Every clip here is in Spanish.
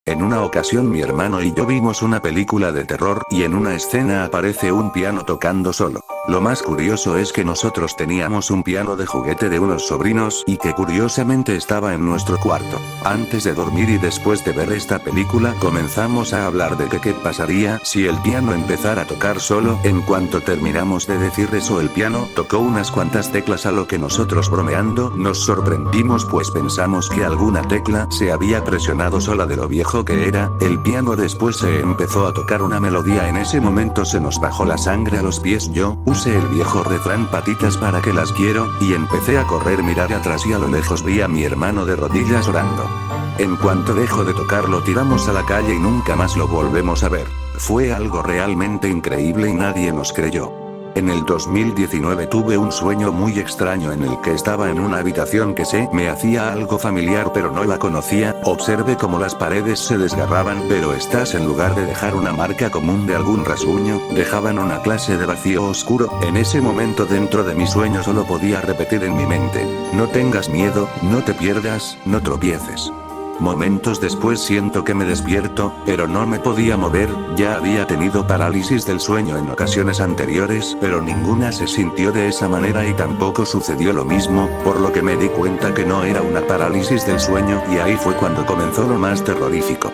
En una ocasión mi hermano y yo vimos una película de terror y en una escena aparece un piano tocando solo. Lo más curioso es que nosotros teníamos un piano de juguete de unos sobrinos y que curiosamente estaba en nuestro cuarto. Antes de dormir y después de ver esta película comenzamos a hablar de que qué pasaría si el piano empezara a tocar solo. En cuanto terminamos de decir eso el piano tocó unas cuantas teclas, a lo que nosotros bromeando nos sorprendimos pues pensamos que alguna tecla se había presionado sola de lo viejo que era el piano. Después se empezó a tocar una melodía, en ese momento se nos bajó la sangre a los pies. Yo usé el viejo refrán patitas para que las quiero y empecé a correr, mirar atrás y a lo lejos vi a mi hermano de rodillas orando. En cuanto dejó de tocar lo tiramos a la calle y nunca más lo volvemos a ver. Fue algo realmente increíble y nadie nos creyó. En el 2019 tuve un sueño muy extraño en el que estaba en una habitación que me hacía algo familiar pero no la conocía. Observé cómo las paredes se desgarraban, pero estas, en lugar de dejar una marca común de algún rasguño, dejaban una clase de vacío oscuro. En ese momento dentro de mi sueño solo podía repetir en mi mente: no tengas miedo, no te pierdas, no tropieces. Momentos después siento que me despierto, pero no me podía mover. Ya había tenido parálisis del sueño en ocasiones anteriores, pero ninguna se sintió de esa manera y tampoco sucedió lo mismo, por lo que me di cuenta que no era una parálisis del sueño y ahí fue cuando comenzó lo más terrorífico.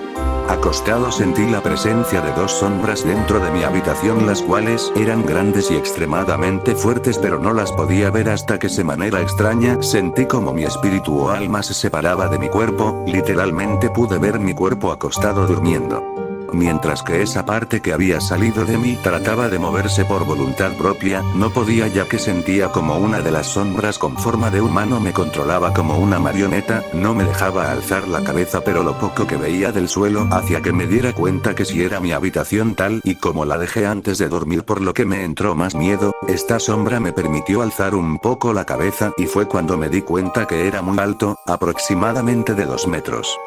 Acostado sentí la presencia de dos sombras dentro de mi habitación, las cuales eran grandes y extremadamente fuertes, pero no las podía ver hasta que de manera extraña sentí como mi espíritu o alma se separaba de mi cuerpo. Literalmente pude ver mi cuerpo acostado durmiendo, mientras que esa parte que había salido de mí trataba de moverse por voluntad propia. No podía, ya que sentía como una de las sombras con forma de humano me controlaba como una marioneta. No me dejaba alzar la cabeza, pero lo poco que veía del suelo hacía que me diera cuenta que si era mi habitación tal y como la dejé antes de dormir, por lo que me entró más miedo. Esta sombra me permitió alzar un poco la cabeza y fue cuando me di cuenta que era muy alto, aproximadamente de 2 metros.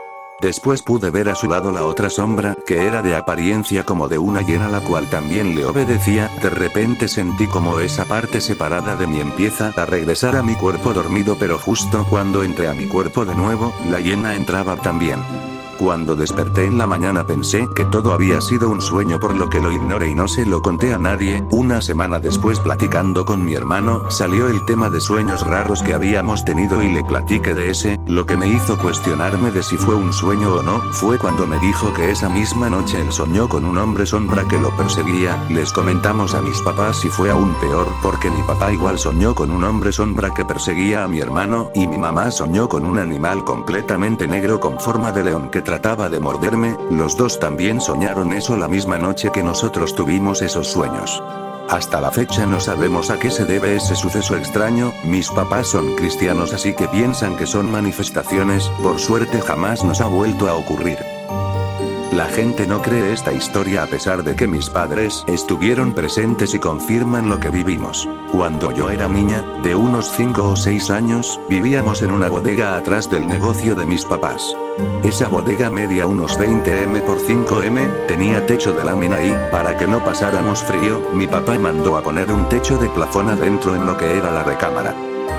Después pude ver a su lado la otra sombra, que era de apariencia como de una hiena, la cual también le obedecía. De repente sentí como esa parte separada de mí empieza a regresar a mi cuerpo dormido, pero justo cuando entré a mi cuerpo de nuevo, la hiena entraba también. Cuando desperté en la mañana pensé que todo había sido un sueño, por lo que lo ignoré y no se lo conté a nadie. Una semana después, platicando con mi hermano, salió el tema de sueños raros que habíamos tenido y le platiqué de ese. Lo que me hizo cuestionarme de si fue un sueño o no fue cuando me dijo que esa misma noche él soñó con un hombre sombra que lo perseguía. Les comentamos a mis papás y fue aún peor, porque mi papá igual soñó con un hombre sombra que perseguía a mi hermano y mi mamá soñó con un animal completamente negro con forma de león que trataba de morderme. Los dos también soñaron eso la misma noche que nosotros tuvimos esos sueños. Hasta la fecha no sabemos a qué se debe ese suceso extraño. Mis papás son cristianos, así que piensan que son manifestaciones. Por suerte jamás nos ha vuelto a ocurrir. La gente no cree esta historia a pesar de que mis padres estuvieron presentes y confirman lo que vivimos. Cuando yo era niña, de unos 5 o 6 años, vivíamos en una bodega atrás del negocio de mis papás. Esa bodega medía unos 20 m por 5 m, tenía techo de lámina y, para que no pasáramos frío, mi papá mandó a poner un techo de plafón adentro en lo que era la recámara.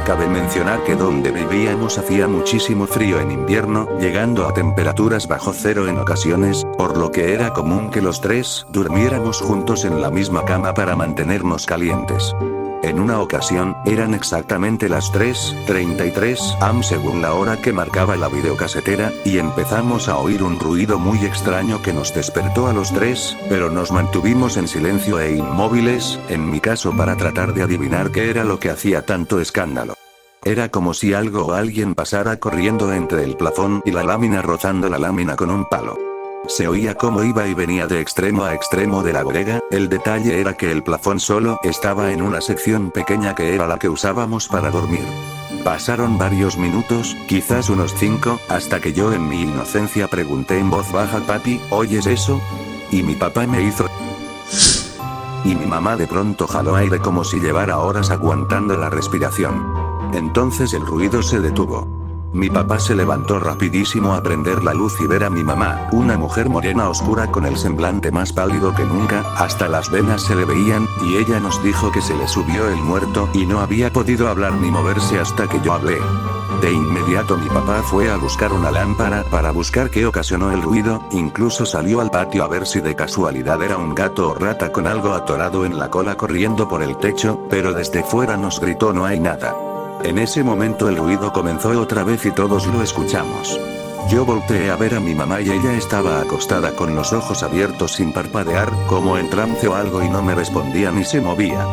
Cabe mencionar que donde vivíamos hacía muchísimo frío en invierno, llegando a temperaturas bajo cero en ocasiones, por lo que era común que los tres durmiéramos juntos en la misma cama para mantenernos calientes. En una ocasión, eran exactamente las 3:33 am según la hora que marcaba la videocasetera, y empezamos a oír un ruido muy extraño que nos despertó a los tres, pero nos mantuvimos en silencio e inmóviles, en mi caso para tratar de adivinar qué era lo que hacía tanto escándalo. Era como si algo o alguien pasara corriendo entre el plafón y la lámina, rozando la lámina con un palo. Se oía cómo iba y venía de extremo a extremo de la bodega. El detalle era que el plafón solo estaba en una sección pequeña que era la que usábamos para dormir. Pasaron varios minutos, quizás unos 5, hasta que yo en mi inocencia pregunté en voz baja: «Papi, ¿oyes eso?». Y mi papá me hizo... Y mi mamá de pronto jaló aire como si llevara horas aguantando la respiración. Entonces el ruido se detuvo. Mi papá se levantó rapidísimo a prender la luz y ver a mi mamá, una mujer morena oscura con el semblante más pálido que nunca, hasta las venas se le veían, y ella nos dijo que se le subió el muerto y no había podido hablar ni moverse hasta que yo hablé. De inmediato mi papá fue a buscar una lámpara para buscar qué ocasionó el ruido, incluso salió al patio a ver si de casualidad era un gato o rata con algo atorado en la cola corriendo por el techo, pero desde fuera nos gritó no hay nada. En ese momento el ruido comenzó otra vez y todos lo escuchamos. Yo volteé a ver a mi mamá y ella estaba acostada con los ojos abiertos sin parpadear, como en trance o algo y no me respondía ni se movía.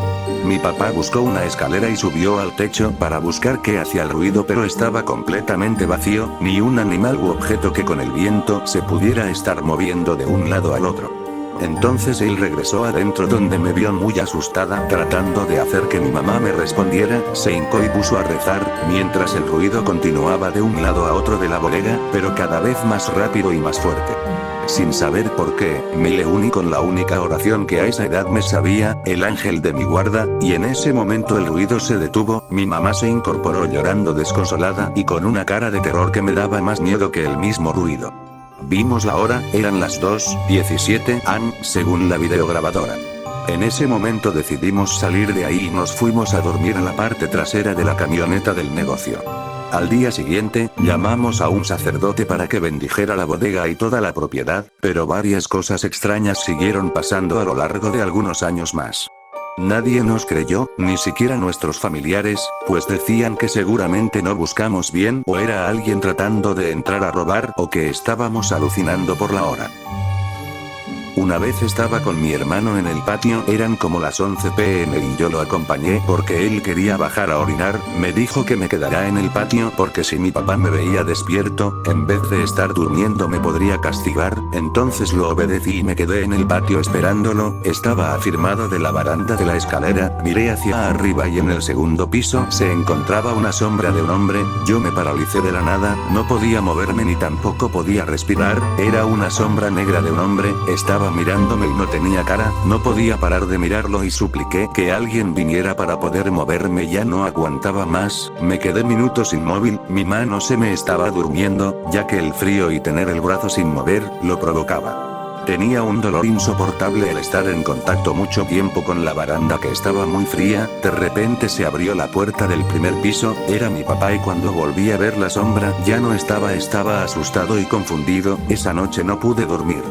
Mi papá buscó una escalera y subió al techo para buscar qué hacía el ruido pero estaba completamente vacío, ni un animal u objeto que con el viento se pudiera estar moviendo de un lado al otro. Entonces él regresó adentro donde me vio muy asustada tratando de hacer que mi mamá me respondiera, se hincó y puso a rezar, mientras el ruido continuaba de un lado a otro de la bodega, pero cada vez más rápido y más fuerte. Sin saber por qué, me le uní con la única oración que a esa edad me sabía, el ángel de mi guarda, y en ese momento el ruido se detuvo, mi mamá se incorporó llorando desconsolada y con una cara de terror que me daba más miedo que el mismo ruido. Vimos la hora, eran las 2:17 am, según la videograbadora. En ese momento decidimos salir de ahí y nos fuimos a dormir a la parte trasera de la camioneta del negocio. Al día siguiente, llamamos a un sacerdote para que bendijera la bodega y toda la propiedad, pero varias cosas extrañas siguieron pasando a lo largo de algunos años más. Nadie nos creyó, ni siquiera nuestros familiares, pues decían que seguramente no buscamos bien o era alguien tratando de entrar a robar o que estábamos alucinando por la hora. Una vez estaba con mi hermano en el patio, eran como las 11 p.m. y yo lo acompañé porque él quería bajar a orinar, me dijo que me quedará en el patio porque si mi papá me veía despierto, en vez de estar durmiendo me podría castigar, entonces lo obedecí y me quedé en el patio esperándolo, estaba afirmado de la baranda de la escalera, miré hacia arriba y en el segundo piso se encontraba una sombra de un hombre, yo me paralicé de la nada, no podía moverme ni tampoco podía respirar, era una sombra negra de un hombre, estaba mirándome y no tenía cara, no podía parar de mirarlo y supliqué que alguien viniera para poder moverme, ya no aguantaba más, me quedé minutos inmóvil, mi mano se me estaba durmiendo, ya que el frío y tener el brazo sin mover, lo provocaba. Tenía un dolor insoportable el estar en contacto mucho tiempo con la baranda que estaba muy fría, de repente se abrió la puerta del primer piso, era mi papá y cuando volví a ver la sombra ya no estaba asustado y confundido, esa noche no pude dormir.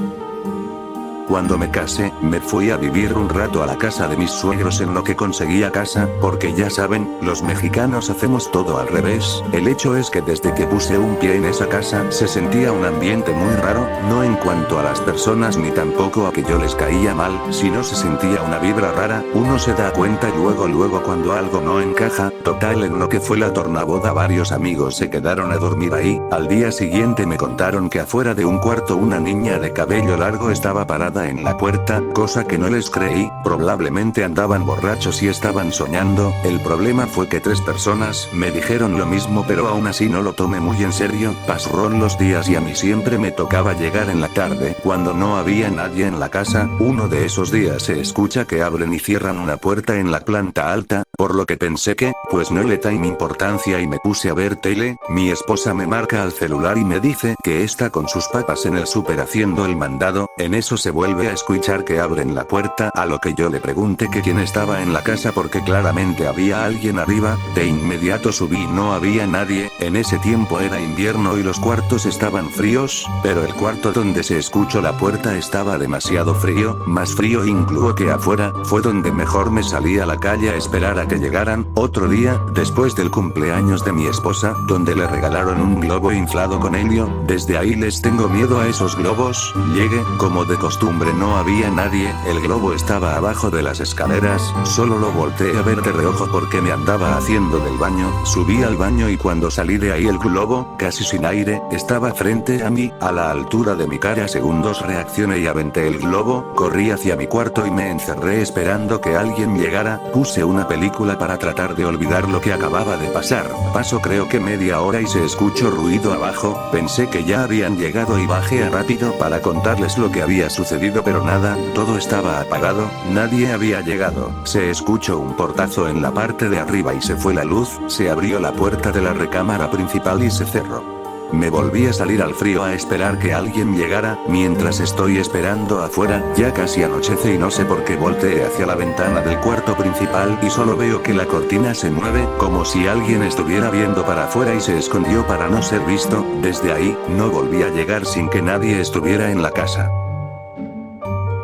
Cuando me casé, me fui a vivir un rato a la casa de mis suegros en lo que conseguía casa, porque ya saben, los mexicanos hacemos todo al revés. El hecho es que desde que puse un pie en esa casa, se sentía un ambiente muy raro, no en cuanto a las personas ni tampoco a que yo les caía mal, sino se sentía una vibra rara, uno se da cuenta luego cuando algo no encaja, total en lo que fue la tornaboda varios amigos se quedaron a dormir ahí, al día siguiente me contaron que afuera de un cuarto una niña de cabello largo estaba parada en la puerta, cosa que no les creí, probablemente andaban borrachos y estaban soñando, el problema fue que 3 personas me dijeron lo mismo pero aún así no lo tomé muy en serio, pasaron los días y a mí siempre me tocaba llegar en la tarde, cuando no había nadie en la casa, uno de esos días se escucha que abren y cierran una puerta en la planta alta, por lo que pensé que, pues no le di importancia y me puse a ver tele, mi esposa me marca al celular y me dice que está con sus papás en el súper haciendo el mandado, en eso se vuelve a escuchar que abren la puerta, a lo que yo le pregunté que quién estaba en la casa porque claramente había alguien arriba, de inmediato subí y no había nadie, en ese tiempo era invierno y los cuartos estaban fríos, pero el cuarto donde se escuchó la puerta estaba demasiado frío, más frío incluso que afuera, fue donde mejor me salí a la calle a esperar a que llegaran, otro día, después del cumpleaños de mi esposa, donde le regalaron un globo inflado con helio, desde ahí les tengo miedo a esos globos, llegué, como de costumbre no había nadie, el globo estaba abajo de las escaleras, solo lo volteé a ver de reojo porque me andaba haciendo del baño, subí al baño y cuando salí de ahí el globo, casi sin aire, estaba frente a mí, a la altura de mi cara, segundos reaccioné y aventé el globo, corrí hacia mi cuarto y me encerré esperando que alguien llegara, puse una película para tratar de olvidar lo que acababa de pasar, pasó creo que media hora y se escuchó ruido abajo, pensé que ya habían llegado y bajé rápido para contarles lo que había sucedido pero nada, todo estaba apagado, nadie había llegado, se escuchó un portazo en la parte de arriba y se fue la luz, se abrió la puerta de la recámara principal y se cerró. Me volví a salir al frío a esperar que alguien llegara, mientras estoy esperando afuera, ya casi anochece y no sé por qué volteé hacia la ventana del cuarto principal y solo veo que la cortina se mueve, como si alguien estuviera viendo para afuera y se escondió para no ser visto. Desde ahí, no volví a llegar sin que nadie estuviera en la casa.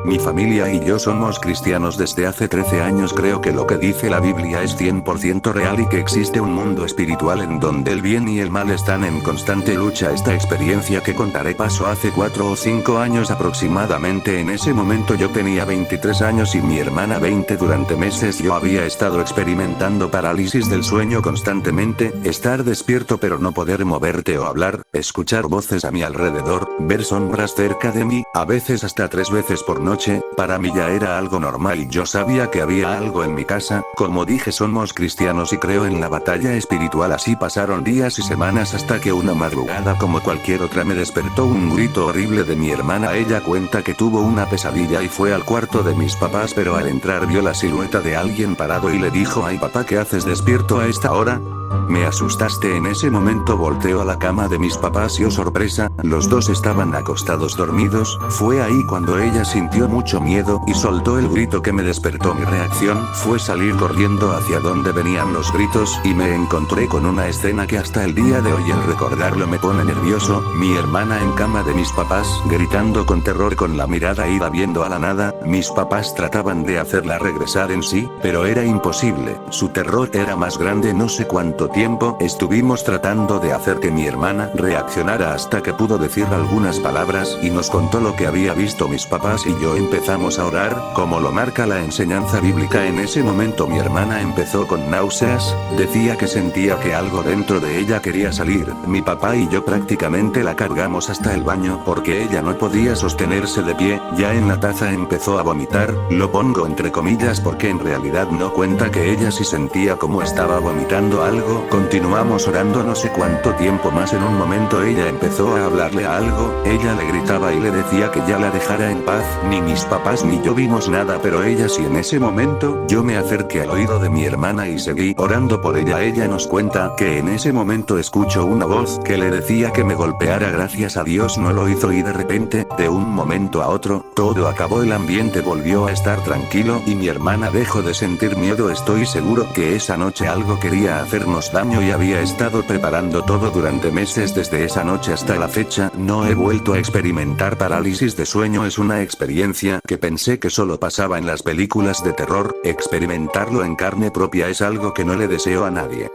Mi familia y yo somos cristianos desde hace 13 años. Creo que lo que dice la Biblia es 100% real y que existe un mundo espiritual en donde el bien y el mal están en constante lucha. Esta experiencia que contaré pasó hace 4 o 5 años aproximadamente. En ese momento yo tenía 23 años y mi hermana 20. Durante meses yo había estado experimentando parálisis del sueño constantemente, estar despierto pero no poder moverte o hablar, escuchar voces a mi alrededor, ver sombras cerca de mí, a veces hasta 3 veces por noche. Para mí ya era algo normal y yo sabía que había algo en mi casa. Como dije, somos cristianos y creo en la batalla espiritual. Así pasaron días y semanas hasta que una madrugada como cualquier otra me despertó un grito horrible de mi hermana. Ella cuenta que tuvo una pesadilla y fue al cuarto de mis papás, pero al entrar vio la silueta de alguien parado y le dijo: "Ay papá, ¿qué haces despierto a esta hora?". Me asustaste. En ese momento volteo a la cama de mis papás y oh sorpresa, los dos estaban acostados dormidos. Fue ahí cuando ella sintió mucho miedo y soltó el grito que me despertó. Mi reacción fue salir corriendo hacia donde venían los gritos y me encontré con una escena que hasta el día de hoy el recordarlo me pone nervioso. Mi hermana en cama de mis papás, gritando con terror, con la mirada ida viendo a la nada. Mis papás trataban de hacerla regresar en sí, pero era imposible. Su terror era más grande. No sé cuánto tiempo estuvimos tratando de hacer que mi hermana reaccionara hasta que pudo decir algunas palabras y nos contó lo que había visto. Mis papás y yo empezamos a orar, como lo marca la enseñanza bíblica. En ese momento mi hermana empezó con náuseas, decía que sentía que algo dentro de ella quería salir. Mi papá y yo prácticamente la cargamos hasta el baño porque ella no podía sostenerse de pie. Ya en la taza empezó a vomitar, lo pongo entre comillas porque en realidad no cuenta que ella sí sentía como estaba vomitando algo. Continuamos orando no sé cuánto tiempo más. En un momento ella empezó a hablarle a algo, ella le gritaba y le decía que ya la dejara en paz. Ni mis papás ni yo vimos nada, pero ella sí. En ese momento yo me acerqué al oído de mi hermana y seguí orando por ella. Ella nos cuenta que en ese momento escuchó una voz que le decía que me golpeara. Gracias a Dios no lo hizo y de repente, de un momento a otro, todo acabó. El ambiente volvió a estar tranquilo y mi hermana dejó de sentir miedo. Estoy seguro que esa noche algo quería hacernos daño y había estado preparando todo durante meses. Desde esa noche hasta la fecha no he vuelto a experimentar parálisis de sueño. Es una experiencia que pensé que solo pasaba en las películas de terror. Experimentarlo en carne propia es algo que no le deseo a nadie.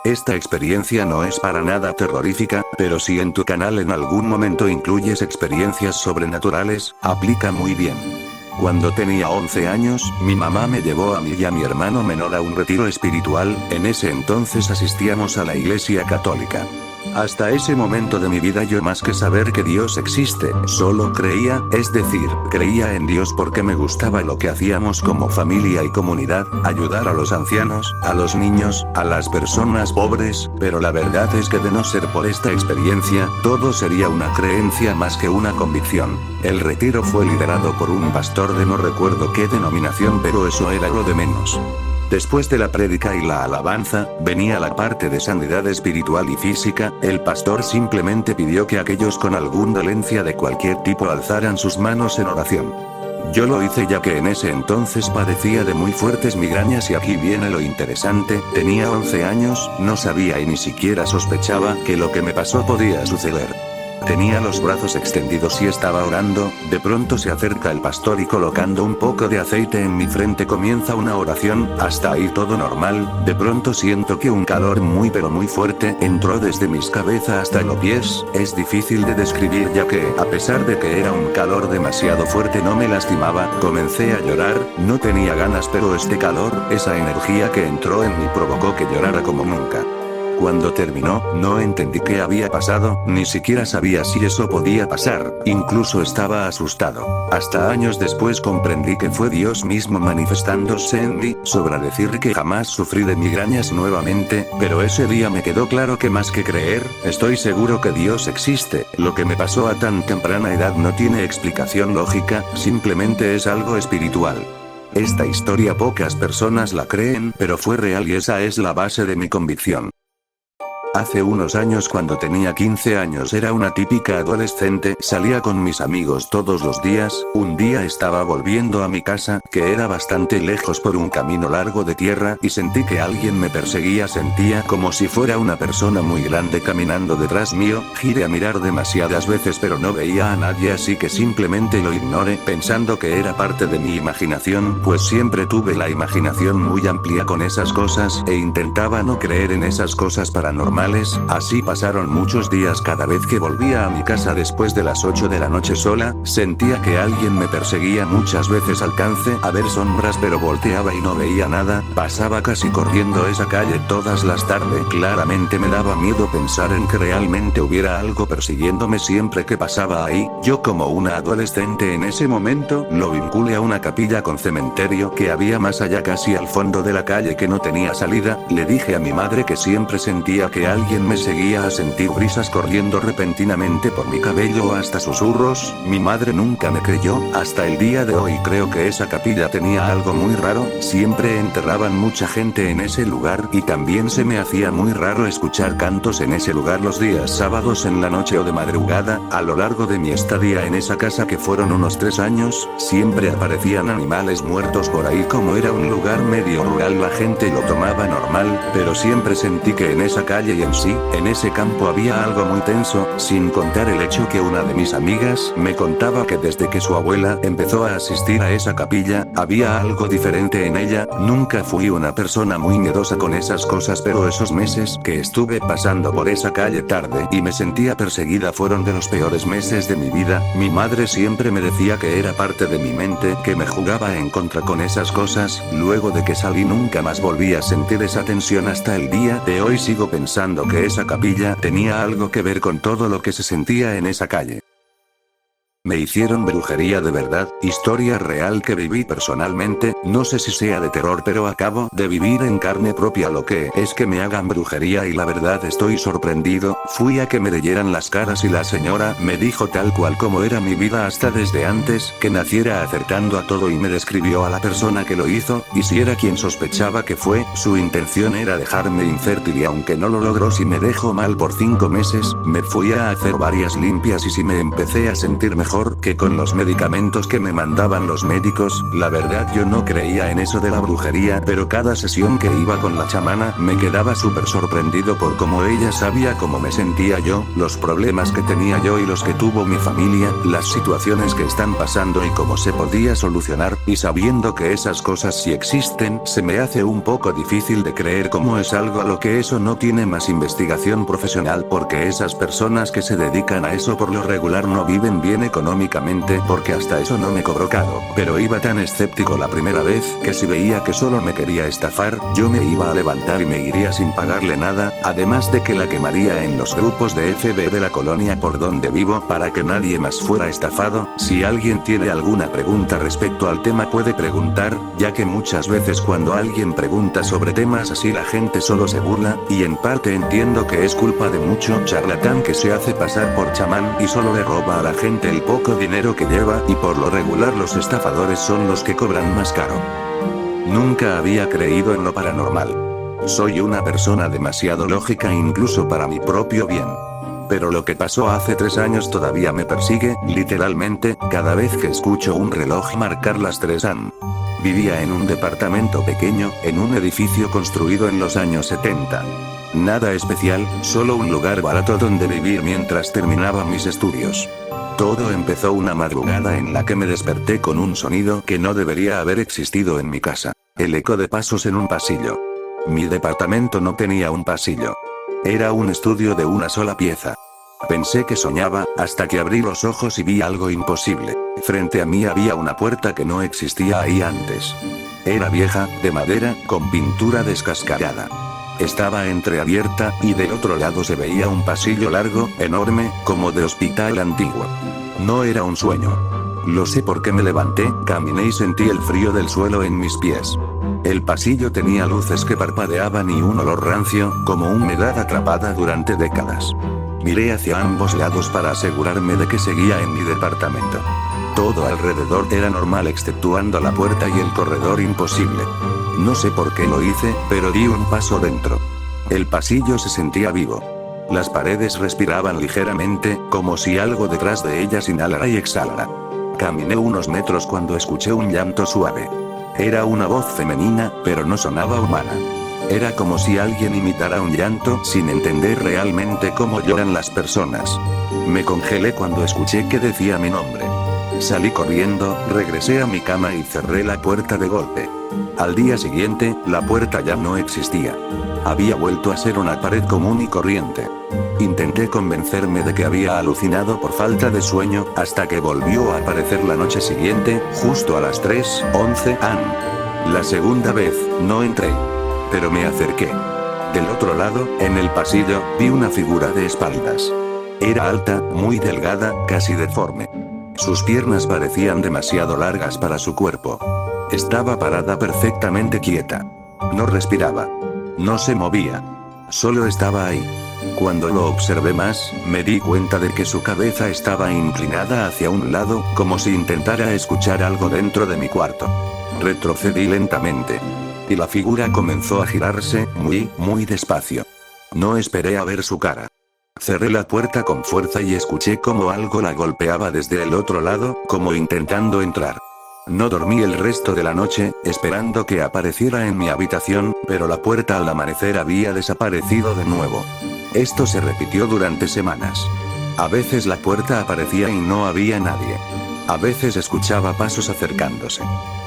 Esta experiencia no es para nada terrorífica, pero si en tu canal en algún momento incluyes experiencias sobrenaturales, aplica muy bien. Cuando tenía 11 años, mi mamá me llevó a mí y a mi hermano menor a un retiro espiritual. En ese entonces asistíamos a la iglesia católica. Hasta ese momento de mi vida yo, más que saber que Dios existe, solo creía, es decir, creía en Dios porque me gustaba lo que hacíamos como familia y comunidad, ayudar a los ancianos, a los niños, a las personas pobres, pero la verdad es que de no ser por esta experiencia, todo sería una creencia más que una convicción. El retiro fue liderado por un pastor de no recuerdo qué denominación, pero eso era lo de menos. Después de la prédica y la alabanza, venía la parte de sanidad espiritual y física. El pastor simplemente pidió que aquellos con alguna dolencia de cualquier tipo alzaran sus manos en oración. Yo lo hice ya que en ese entonces padecía de muy fuertes migrañas y aquí viene lo interesante, tenía 11 años, no sabía y ni siquiera sospechaba que lo que me pasó podía suceder. Tenía los brazos extendidos y estaba orando. De pronto se acerca el pastor y colocando un poco de aceite en mi frente comienza una oración. Hasta ahí todo normal. De pronto siento que un calor muy pero muy fuerte entró desde mis cabezas hasta los pies. Es difícil de describir ya que, a pesar de que era un calor demasiado fuerte, no me lastimaba. Comencé a llorar, no tenía ganas, pero este calor, esa energía que entró en mí provocó que llorara como nunca. Cuando terminó, no entendí qué había pasado, ni siquiera sabía si eso podía pasar, incluso estaba asustado. Hasta años después comprendí que fue Dios mismo manifestándose en mí. Sobra decir que jamás sufrí de migrañas nuevamente, pero ese día me quedó claro que más que creer, estoy seguro que Dios existe. Lo que me pasó a tan temprana edad no tiene explicación lógica, simplemente es algo espiritual. Esta historia pocas personas la creen, pero fue real y esa es la base de mi convicción. Hace unos años cuando tenía 15 años era una típica adolescente, salía con mis amigos todos los días, un día estaba volviendo a mi casa, que era bastante lejos por un camino largo de tierra, y sentí que alguien me perseguía, sentía como si fuera una persona muy grande caminando detrás mío, giré a mirar demasiadas veces pero no veía a nadie, así que simplemente lo ignoré, pensando que era parte de mi imaginación, pues siempre tuve la imaginación muy amplia con esas cosas, e intentaba no creer en esas cosas paranormales. Así pasaron muchos días. Cada vez que volvía a mi casa después de las 8 de la noche sola, sentía que alguien me perseguía. Muchas veces alcancé a ver sombras pero volteaba y no veía nada, pasaba casi corriendo esa calle todas las tardes. Claramente me daba miedo pensar en que realmente hubiera algo persiguiéndome siempre que pasaba ahí. Yo como una adolescente en ese momento, lo vinculé a una capilla con cementerio que había más allá casi al fondo de la calle que no tenía salida. Le dije a mi madre que siempre sentía que alguien me seguía, a sentir brisas corriendo repentinamente por mi cabello hasta susurros. Mi madre nunca me creyó, hasta el día de hoy creo que esa capilla tenía algo muy raro, siempre enterraban mucha gente en ese lugar, y también se me hacía muy raro escuchar cantos en ese lugar los días sábados en la noche o de madrugada. A lo largo de mi estadía en esa casa, que fueron unos 3 años, siempre aparecían animales muertos por ahí. Como era un lugar medio rural, la gente lo tomaba normal, pero siempre sentí que en esa calle y en sí, en ese campo había algo muy tenso, sin contar el hecho que una de mis amigas me contaba que desde que su abuela empezó a asistir a esa capilla, había algo diferente en ella. Nunca fui una persona muy miedosa con esas cosas, pero esos meses que estuve pasando por esa calle tarde y me sentía perseguida fueron de los peores meses de mi vida. Mi madre siempre me decía que era parte de mi mente, que me jugaba en contra con esas cosas. Luego de que salí nunca más volví a sentir esa tensión. Hasta el día de hoy sigo pensando que esa capilla tenía algo que ver con todo lo que se sentía en esa calle. Me hicieron brujería de verdad, historia real que viví personalmente. No sé si sea de terror, pero acabo de vivir en carne propia lo que es que me hagan brujería, y la verdad estoy sorprendido. Fui a que me leyeran las caras y la señora me dijo tal cual como era mi vida hasta desde antes que naciera, acertando a todo, y me describió a la persona que lo hizo, y si era quien sospechaba que fue, su intención era dejarme infértil, y aunque no lo logró, si me dejó mal por 5 meses, me fui a hacer varias limpias y si me empecé a sentir mejor que con los medicamentos que me mandaban los médicos. La verdad yo no creía en eso de la brujería, pero cada sesión que iba con la chamana me quedaba súper sorprendido por cómo ella sabía cómo me sentía yo, los problemas que tenía yo y los que tuvo mi familia, las situaciones que están pasando y cómo se podía solucionar, y sabiendo que esas cosas sí existen, se me hace un poco difícil de creer cómo es algo a lo que eso no tiene más investigación profesional, porque esas personas que se dedican a eso por lo regular no viven bien económicamente, porque hasta eso no me cobró caro. Pero iba tan escéptico la primera vez, que si veía que solo me quería estafar, yo me iba a levantar y me iría sin pagarle nada, además de que la quemaría en los grupos de FB de la colonia por donde vivo, para que nadie más fuera estafado. Si alguien tiene alguna pregunta respecto al tema puede preguntar, ya que muchas veces cuando alguien pregunta sobre temas así la gente solo se burla, y en parte entiendo que es culpa de mucho charlatán que se hace pasar por chamán y solo le roba a la gente el poco dinero que lleva, y por lo regular los estafadores son los que cobran más caro. Nunca había creído en lo paranormal. Soy una persona demasiado lógica incluso para mi propio bien. Pero lo que pasó hace 3 años todavía me persigue, literalmente, cada vez que escucho un reloj marcar las 3 am. Vivía en un departamento pequeño, en un edificio construido en los años 70. Nada especial, solo un lugar barato donde vivir mientras terminaba mis estudios. Todo empezó una madrugada en la que me desperté con un sonido que no debería haber existido en mi casa. El eco de pasos en un pasillo. Mi departamento no tenía un pasillo. Era un estudio de una sola pieza. Pensé que soñaba, hasta que abrí los ojos y vi algo imposible. Frente a mí había una puerta que no existía ahí antes. Era vieja, de madera, con pintura descascarada. Estaba entreabierta, y del otro lado se veía un pasillo largo, enorme, como de hospital antiguo. No era un sueño. Lo sé porque me levanté, caminé y sentí el frío del suelo en mis pies. El pasillo tenía luces que parpadeaban y un olor rancio, como humedad atrapada durante décadas. Miré hacia ambos lados para asegurarme de que seguía en mi departamento. Todo alrededor era normal exceptuando la puerta y el corredor imposible. No sé por qué lo hice, pero di un paso dentro. El pasillo se sentía vivo. Las paredes respiraban ligeramente, como si algo detrás de ellas inhalara y exhalara. Caminé unos metros cuando escuché un llanto suave. Era una voz femenina, pero no sonaba humana. Era como si alguien imitara un llanto sin entender realmente cómo lloran las personas. Me congelé cuando escuché que decía mi nombre. Salí corriendo, regresé a mi cama y cerré la puerta de golpe. Al día siguiente, la puerta ya no existía. Había vuelto a ser una pared común y corriente. Intenté convencerme de que había alucinado por falta de sueño, hasta que volvió a aparecer la noche siguiente, justo a las 3:11 am. La segunda vez, no entré. Pero me acerqué. Del otro lado, en el pasillo, vi una figura de espaldas. Era alta, muy delgada, casi deforme. Sus piernas parecían demasiado largas para su cuerpo. Estaba parada perfectamente quieta. No respiraba. No se movía. Solo estaba ahí. Cuando lo observé más, me di cuenta de que su cabeza estaba inclinada hacia un lado, como si intentara escuchar algo dentro de mi cuarto. Retrocedí lentamente. Y la figura comenzó a girarse, muy despacio. No esperé a ver su cara. Cerré la puerta con fuerza y escuché cómo algo la golpeaba desde el otro lado, como intentando entrar. No dormí el resto de la noche, esperando que apareciera en mi habitación, pero la puerta al amanecer había desaparecido de nuevo. Esto se repitió durante semanas. A veces la puerta aparecía y no había nadie. A veces escuchaba pasos acercándose.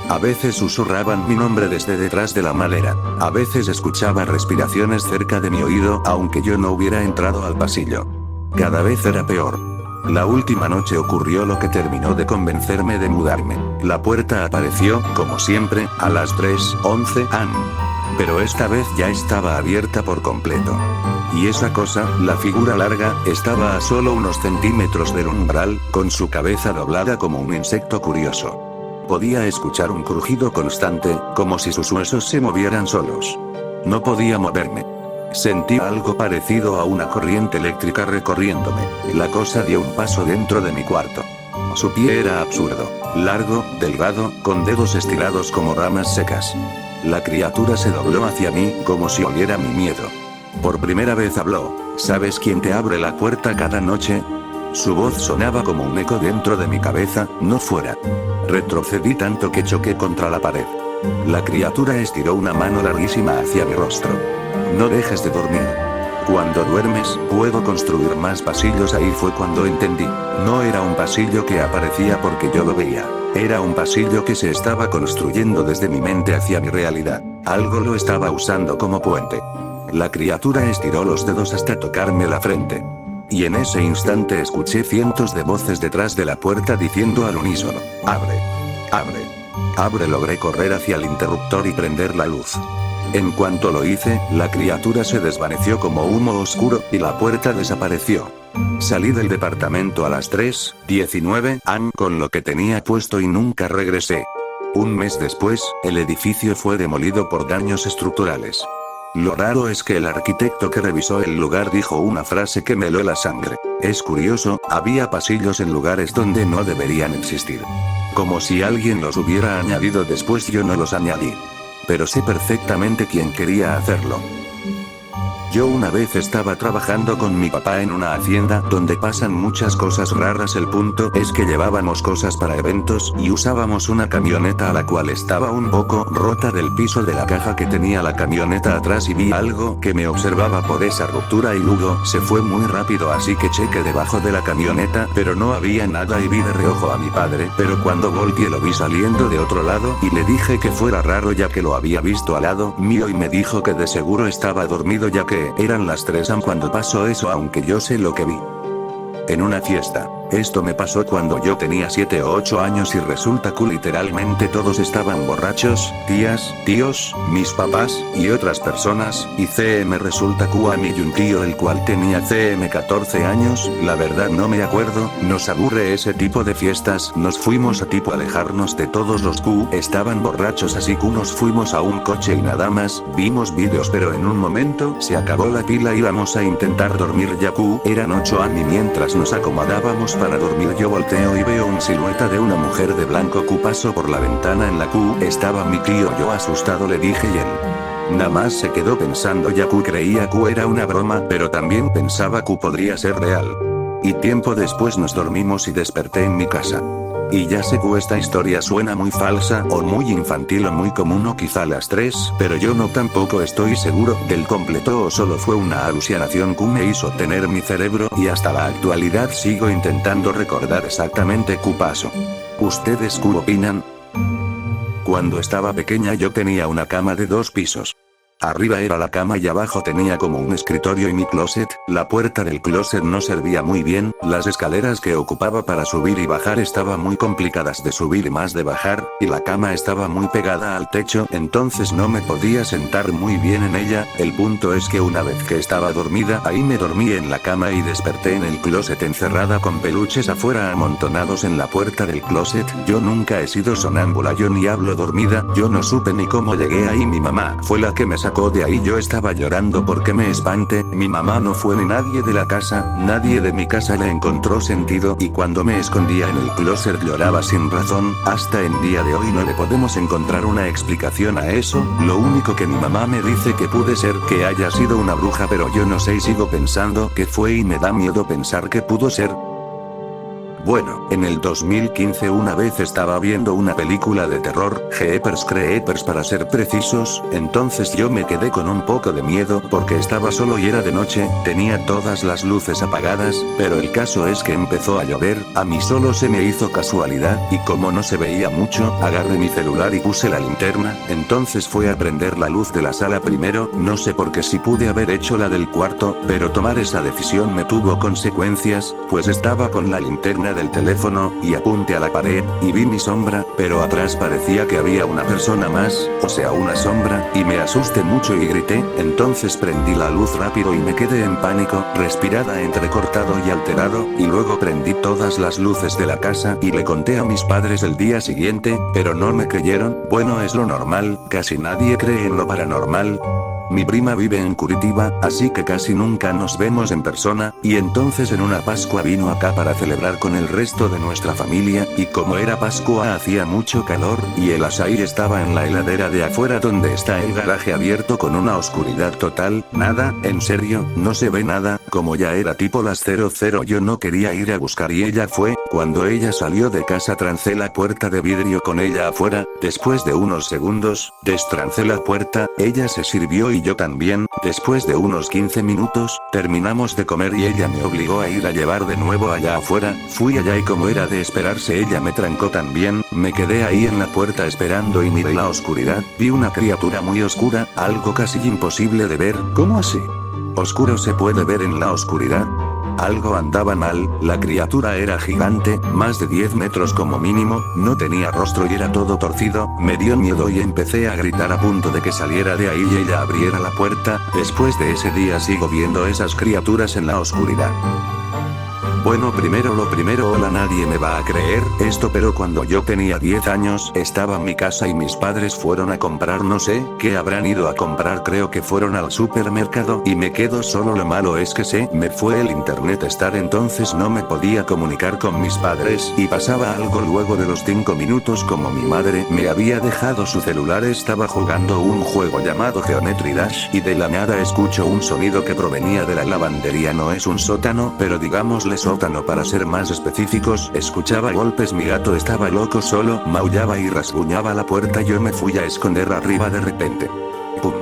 A veces susurraban mi nombre desde detrás de la madera. A veces escuchaba respiraciones cerca de mi oído, aunque yo no hubiera entrado al pasillo. Cada vez era peor. La última noche ocurrió lo que terminó de convencerme de mudarme. La puerta apareció, como siempre, a las 3:11 am. Pero esta vez ya estaba abierta por completo. Y esa cosa, la figura larga, estaba a solo unos centímetros del umbral, con su cabeza doblada como un insecto curioso. Podía escuchar un crujido constante, como si sus huesos se movieran solos. No podía moverme. Sentí algo parecido a una corriente eléctrica recorriéndome. La cosa dio un paso dentro de mi cuarto. Su pie era absurdo, largo, delgado, con dedos estirados como ramas secas. La criatura se dobló hacia mí, como si oliera mi miedo. Por primera vez habló. ¿Sabes quién te abre la puerta cada noche? Su voz sonaba como un eco dentro de mi cabeza, no fuera. Retrocedí tanto que choqué contra la pared. La criatura estiró una mano larguísima hacia mi rostro. No dejes de dormir. Cuando duermes, puedo construir más pasillos. Ahí fue cuando entendí. No era un pasillo que aparecía porque yo lo veía. Era un pasillo que se estaba construyendo desde mi mente hacia mi realidad. Algo lo estaba usando como puente. La criatura estiró los dedos hasta tocarme la frente. Y en ese instante escuché cientos de voces detrás de la puerta diciendo al unísono: «Abre. Abre. Abre». Logré correr hacia el interruptor y prender la luz. En cuanto lo hice, la criatura se desvaneció como humo oscuro, y la puerta desapareció. Salí del departamento a las 3:19 am con lo que tenía puesto y nunca regresé. Un mes después, el edificio fue demolido por daños estructurales. Lo raro es que el arquitecto que revisó el lugar dijo una frase que me heló la sangre. Es curioso, había pasillos en lugares donde no deberían existir. Como si alguien los hubiera añadido después. Yo no los añadí. Pero sé perfectamente quién quería hacerlo. Yo una vez estaba trabajando con mi papá en una hacienda donde pasan muchas cosas raras. El punto es que llevábamos cosas para eventos y usábamos una camioneta a la cual estaba un poco rota del piso de la caja que tenía la camioneta atrás, y vi algo que me observaba por esa ruptura y luego se fue muy rápido, así que chequé debajo de la camioneta, pero no había nada y vi de reojo a mi padre, pero cuando volteé lo vi saliendo de otro lado y le dije que fuera raro ya que lo había visto al lado mío y me dijo que de seguro estaba dormido ya que eran las 3 am cuando pasó eso, aunque yo sé lo que vi. En una fiesta. Esto me pasó cuando yo tenía 7 o 8 años y resulta que literalmente todos estaban borrachos, tías, tíos, mis papás, y otras personas, y resulta que a mí y un tío el cual tenía 14 años, la verdad no me acuerdo, nos aburre ese tipo de fiestas, nos fuimos a tipo alejarnos de todos los estaban borrachos, así que nos fuimos a un coche y nada más, vimos vídeos pero en un momento se acabó la pila, íbamos a intentar dormir ya eran 8 am y mientras nos acomodábamos para dormir yo volteo y veo una silueta de una mujer de blanco pasó por la ventana en la estaba mi tío. Yo asustado le dije y él: Nada más se quedó pensando. Yaku creía que era una broma, pero también pensaba que podría ser real. Y tiempo después nos dormimos y desperté en mi casa. Y ya sé que esta historia suena muy falsa, o muy infantil o muy común o quizá las tres, pero yo no tampoco estoy seguro del completo o solo fue una alucinación que me hizo tener mi cerebro y hasta la actualidad sigo intentando recordar exactamente qué pasó. ¿Ustedes qué opinan? Cuando estaba pequeña yo tenía una cama de 2 pisos. Arriba era la cama y abajo tenía como un escritorio y mi closet. La puerta del closet no servía muy bien, las escaleras que ocupaba para subir y bajar estaban muy complicadas de subir y más de bajar, y la cama estaba muy pegada al techo, entonces no me podía sentar muy bien en ella. El punto es que una vez que estaba dormida ahí me dormí en la cama y desperté en el closet encerrada con peluches afuera amontonados en la puerta del closet. Yo nunca he sido sonámbula, yo ni hablo dormida, yo no supe ni cómo llegué ahí, mi mamá fue la que me sacó de ahí. Yo estaba llorando porque me espanté, mi mamá no fue ni nadie de la casa, nadie de mi casa le encontró sentido y cuando me escondía en el closet lloraba sin razón. Hasta en día de hoy no le podemos encontrar una explicación a eso, lo único que mi mamá me dice que puede ser que haya sido una bruja, pero yo no sé y sigo pensando que fue y me da miedo pensar que pudo ser. Bueno, en el 2015 una vez estaba viendo una película de terror, Jeepers Creepers para ser precisos, entonces yo me quedé con un poco de miedo porque estaba solo y era de noche, tenía todas las luces apagadas, pero el caso es que empezó a llover, a mí solo se me hizo casualidad, y como no se veía mucho, agarré mi celular y puse la linterna, entonces fue a prender la luz de la sala primero, no sé por qué si pude haber hecho la del cuarto, pero tomar esa decisión me tuvo consecuencias, pues estaba con la linterna del teléfono, y apunté a la pared, y vi mi sombra, pero atrás parecía que había una persona más, o sea una sombra, y me asusté mucho y grité, entonces prendí la luz rápido y me quedé en pánico, respirada entrecortado y alterado, y luego prendí todas las luces de la casa y le conté a mis padres el día siguiente, pero no me creyeron. Bueno, es lo normal, casi nadie cree en lo paranormal. Mi prima vive en Curitiba, así que casi nunca nos vemos en persona, y entonces en una Pascua vino acá para celebrar con el resto de nuestra familia, y como era Pascua hacía mucho calor, y el açaí estaba en la heladera de afuera donde está el garaje abierto con una oscuridad total, nada, en serio, no se ve nada, como ya era tipo las 00 yo no quería ir a buscar y ella fue, cuando ella salió de casa trancé la puerta de vidrio con ella afuera, después de unos segundos, destrancé la puerta, ella se sirvió y yo también, después de unos 15 minutos, terminamos de comer y ella me obligó a ir a llevar de nuevo allá afuera, fui allá y como era de esperarse ella me trancó también, me quedé ahí en la puerta esperando y miré la oscuridad, vi una criatura muy oscura, algo casi imposible de ver. ¿Cómo así? ¿Oscuro se puede ver en la oscuridad? Algo andaba mal, la criatura era gigante, más de 10 metros como mínimo, no tenía rostro y era todo torcido, me dio miedo y empecé a gritar a punto de que saliera de ahí y ella abriera la puerta. Después de ese día sigo viendo esas criaturas en la oscuridad. Bueno, primero lo primero, hola, nadie me va a creer esto, pero cuando yo tenía 10 años, estaba en mi casa y mis padres fueron a comprar, no sé qué habrán ido a comprar, creo que fueron al supermercado y me quedo solo. Lo malo es que se me fue el internet estar, entonces no me podía comunicar con mis padres y pasaba algo luego de los 5 minutos como mi madre me había dejado su celular, estaba jugando un juego llamado Geometry Dash y de la nada escucho un sonido que provenía de la lavandería, no es un sótano, pero digámosle sótano para ser más específicos, escuchaba golpes, mi gato estaba loco, solo maullaba y rasguñaba la puerta, yo me fui a esconder arriba de repente. ¡Pum!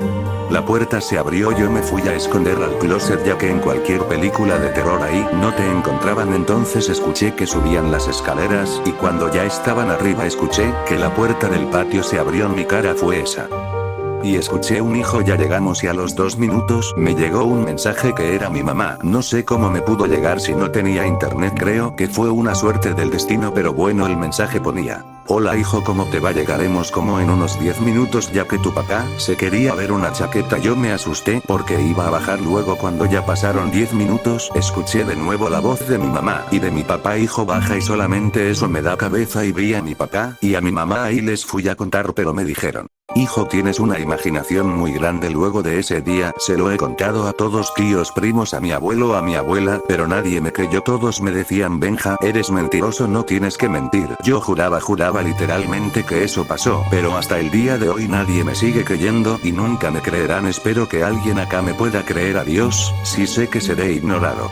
La puerta se abrió, yo me fui a esconder al closet ya que en cualquier película de terror ahí no te encontraban, entonces escuché que subían las escaleras y cuando ya estaban arriba escuché que la puerta del patio se abrió, mi cara fue esa. Y escuché un hijo, ya llegamos, y a los 2 minutos me llegó un mensaje que era mi mamá. No sé cómo me pudo llegar si no tenía internet, creo que fue una suerte del destino, pero bueno, el mensaje ponía: hola hijo, ¿cómo te va? Llegaremos como en unos 10 minutos ya que tu papá se quería ver una chaqueta. Yo me asusté porque iba a bajar luego. Cuando ya pasaron 10 minutos escuché de nuevo la voz de mi mamá y de mi papá: hijo, baja, y solamente eso me da cabeza y vi a mi papá y a mi mamá. Ahí les fui a contar, pero me dijeron: Hijo, tienes una imaginación muy grande. Luego de ese día, se lo he contado a todos, tíos, primos, a mi abuelo, a mi abuela, pero nadie me creyó. Todos me decían: Benja, eres mentiroso, no tienes que mentir. Yo juraba literalmente que eso pasó, pero hasta el día de hoy nadie me sigue creyendo y nunca me creerán. Espero que alguien acá me pueda creer. Adiós, sí sé que seré ignorado.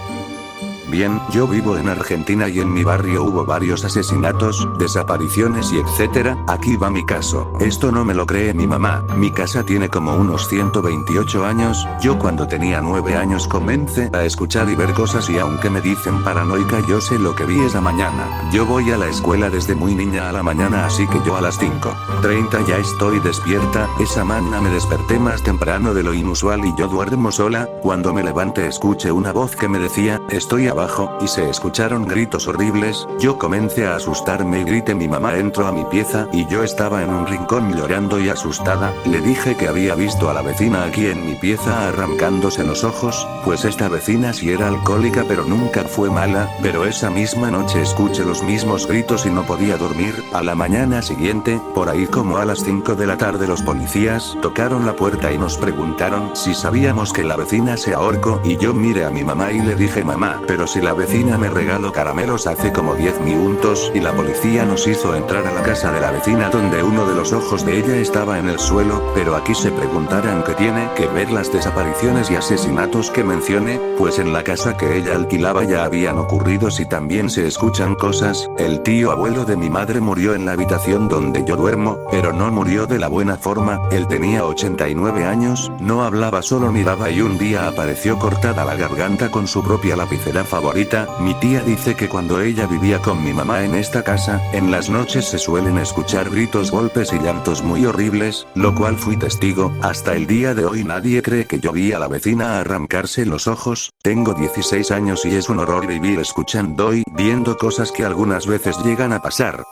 Bien, yo vivo en Argentina y en mi barrio hubo varios asesinatos, desapariciones y etcétera. Aquí va mi caso. Esto no me lo cree mi mamá. Mi casa tiene como unos 128 años. Yo cuando tenía 9 años comencé a escuchar y ver cosas, y aunque me dicen paranoica, yo sé lo que vi esa mañana. Yo voy a la escuela desde muy niña a la mañana, así que yo a las 5:30 ya estoy despierta. Esa mañana me desperté más temprano de lo inusual y yo duermo sola. Cuando me levanté escuché una voz que me decía: estoy abajo, y se escucharon gritos horribles. Yo comencé a asustarme y grité. Mi mamá entró a mi pieza y yo estaba en un rincón llorando y asustada. Le dije que había visto a la vecina aquí en mi pieza arrancándose los ojos, pues esta vecina sí era alcohólica pero nunca fue mala. Pero esa misma noche escuché los mismos gritos y no podía dormir. A la mañana siguiente, por ahí como a las 5 de la tarde, los policías tocaron la puerta y nos preguntaron si sabíamos que la vecina se ahorcó, y yo miré a mi mamá y le dije: mamá, pero si la vecina me regaló caramelos hace como 10 minutos y la policía nos hizo entrar a la casa de la vecina donde uno de los ojos de ella estaba en el suelo. Pero aquí se preguntarán qué tiene que ver las desapariciones y asesinatos que mencioné, pues en la casa que ella alquilaba ya habían ocurrido. Si también se escuchan cosas. El tío abuelo de mi madre murió en la habitación donde yo duermo, pero no murió de la buena forma. Él tenía 89 años, no hablaba, solo miraba, y un día apareció cortada la garganta con su propia lapicera favorita. Mi tía dice que cuando ella vivía con mi mamá en esta casa, en las noches se suelen escuchar gritos, golpes y llantos muy horribles, lo cual fui testigo. Hasta el día de hoy nadie cree que yo vi a la vecina arrancarse los ojos. Tengo 16 años y es un horror vivir escuchando y viendo cosas que algunas veces llegan a pasar.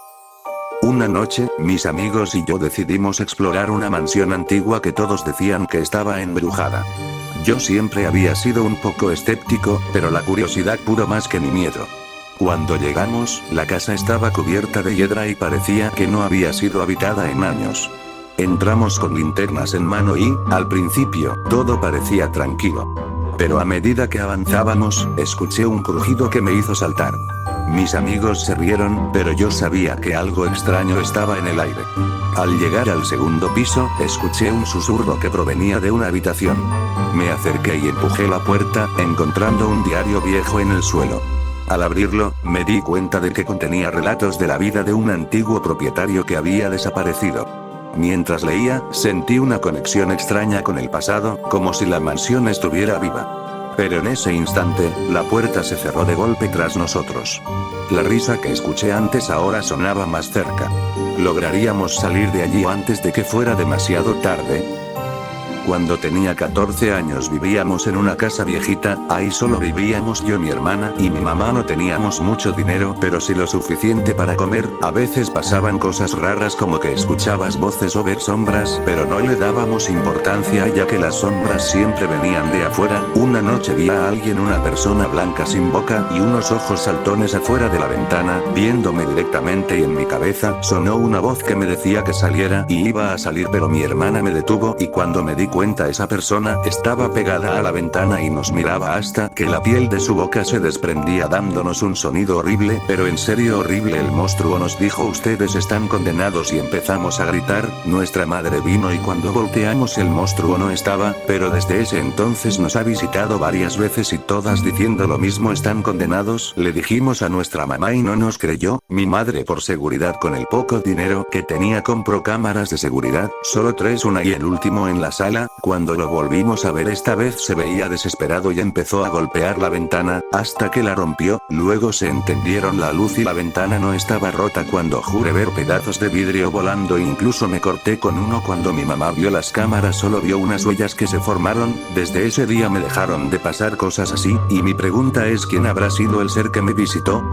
Una noche, mis amigos y yo decidimos explorar una mansión antigua que todos decían que estaba embrujada. Yo siempre había sido un poco escéptico, pero la curiosidad pudo más que mi miedo. Cuando llegamos, la casa estaba cubierta de hiedra y parecía que no había sido habitada en años. Entramos con linternas en mano y, al principio, todo parecía tranquilo. Pero a medida que avanzábamos, escuché un crujido que me hizo saltar. Mis amigos se rieron, pero yo sabía que algo extraño estaba en el aire. Al llegar al segundo piso, escuché un susurro que provenía de una habitación. Me acerqué y empujé la puerta, encontrando un diario viejo en el suelo. Al abrirlo, me di cuenta de que contenía relatos de la vida de un antiguo propietario que había desaparecido. Mientras leía, sentí una conexión extraña con el pasado, como si la mansión estuviera viva. Pero en ese instante, la puerta se cerró de golpe tras nosotros. La risa que escuché antes ahora sonaba más cerca. ¿Lograríamos salir de allí antes de que fuera demasiado tarde? Cuando tenía 14 años vivíamos en una casa viejita. Ahí solo vivíamos yo, mi hermana y mi mamá. No teníamos mucho dinero, pero sí lo suficiente para comer. A veces pasaban cosas raras como que escuchabas voces o ver sombras, pero no le dábamos importancia ya que las sombras siempre venían de afuera. Una noche vi a alguien, una persona blanca sin boca y unos ojos saltones afuera de la ventana, viéndome directamente, y en mi cabeza sonó una voz que me decía que saliera, y iba a salir, pero mi hermana me detuvo, y cuando me di cuenta esa persona estaba pegada a la ventana y nos miraba hasta que la piel de su boca se desprendía dándonos un sonido horrible, pero en serio horrible. El monstruo nos dijo: ustedes están condenados, y empezamos a gritar. Nuestra madre vino y cuando volteamos el monstruo no estaba, pero desde ese entonces nos ha visitado varias veces y todas diciendo lo mismo: están condenados. Le dijimos a nuestra mamá y no nos creyó. Mi madre, por seguridad, con el poco dinero que tenía, compró cámaras de seguridad, solo 3, una y el último en la sala. Cuando lo volvimos a ver esta vez se veía desesperado y empezó a golpear la ventana, hasta que la rompió. Luego se encendieron la luz y la ventana no estaba rota. Cuando juré ver pedazos de vidrio volando, incluso me corté con uno. Cuando mi mamá vio las cámaras solo vio unas huellas que se formaron. Desde ese día me dejaron de pasar cosas así, y mi pregunta es: ¿quién habrá sido el ser que me visitó?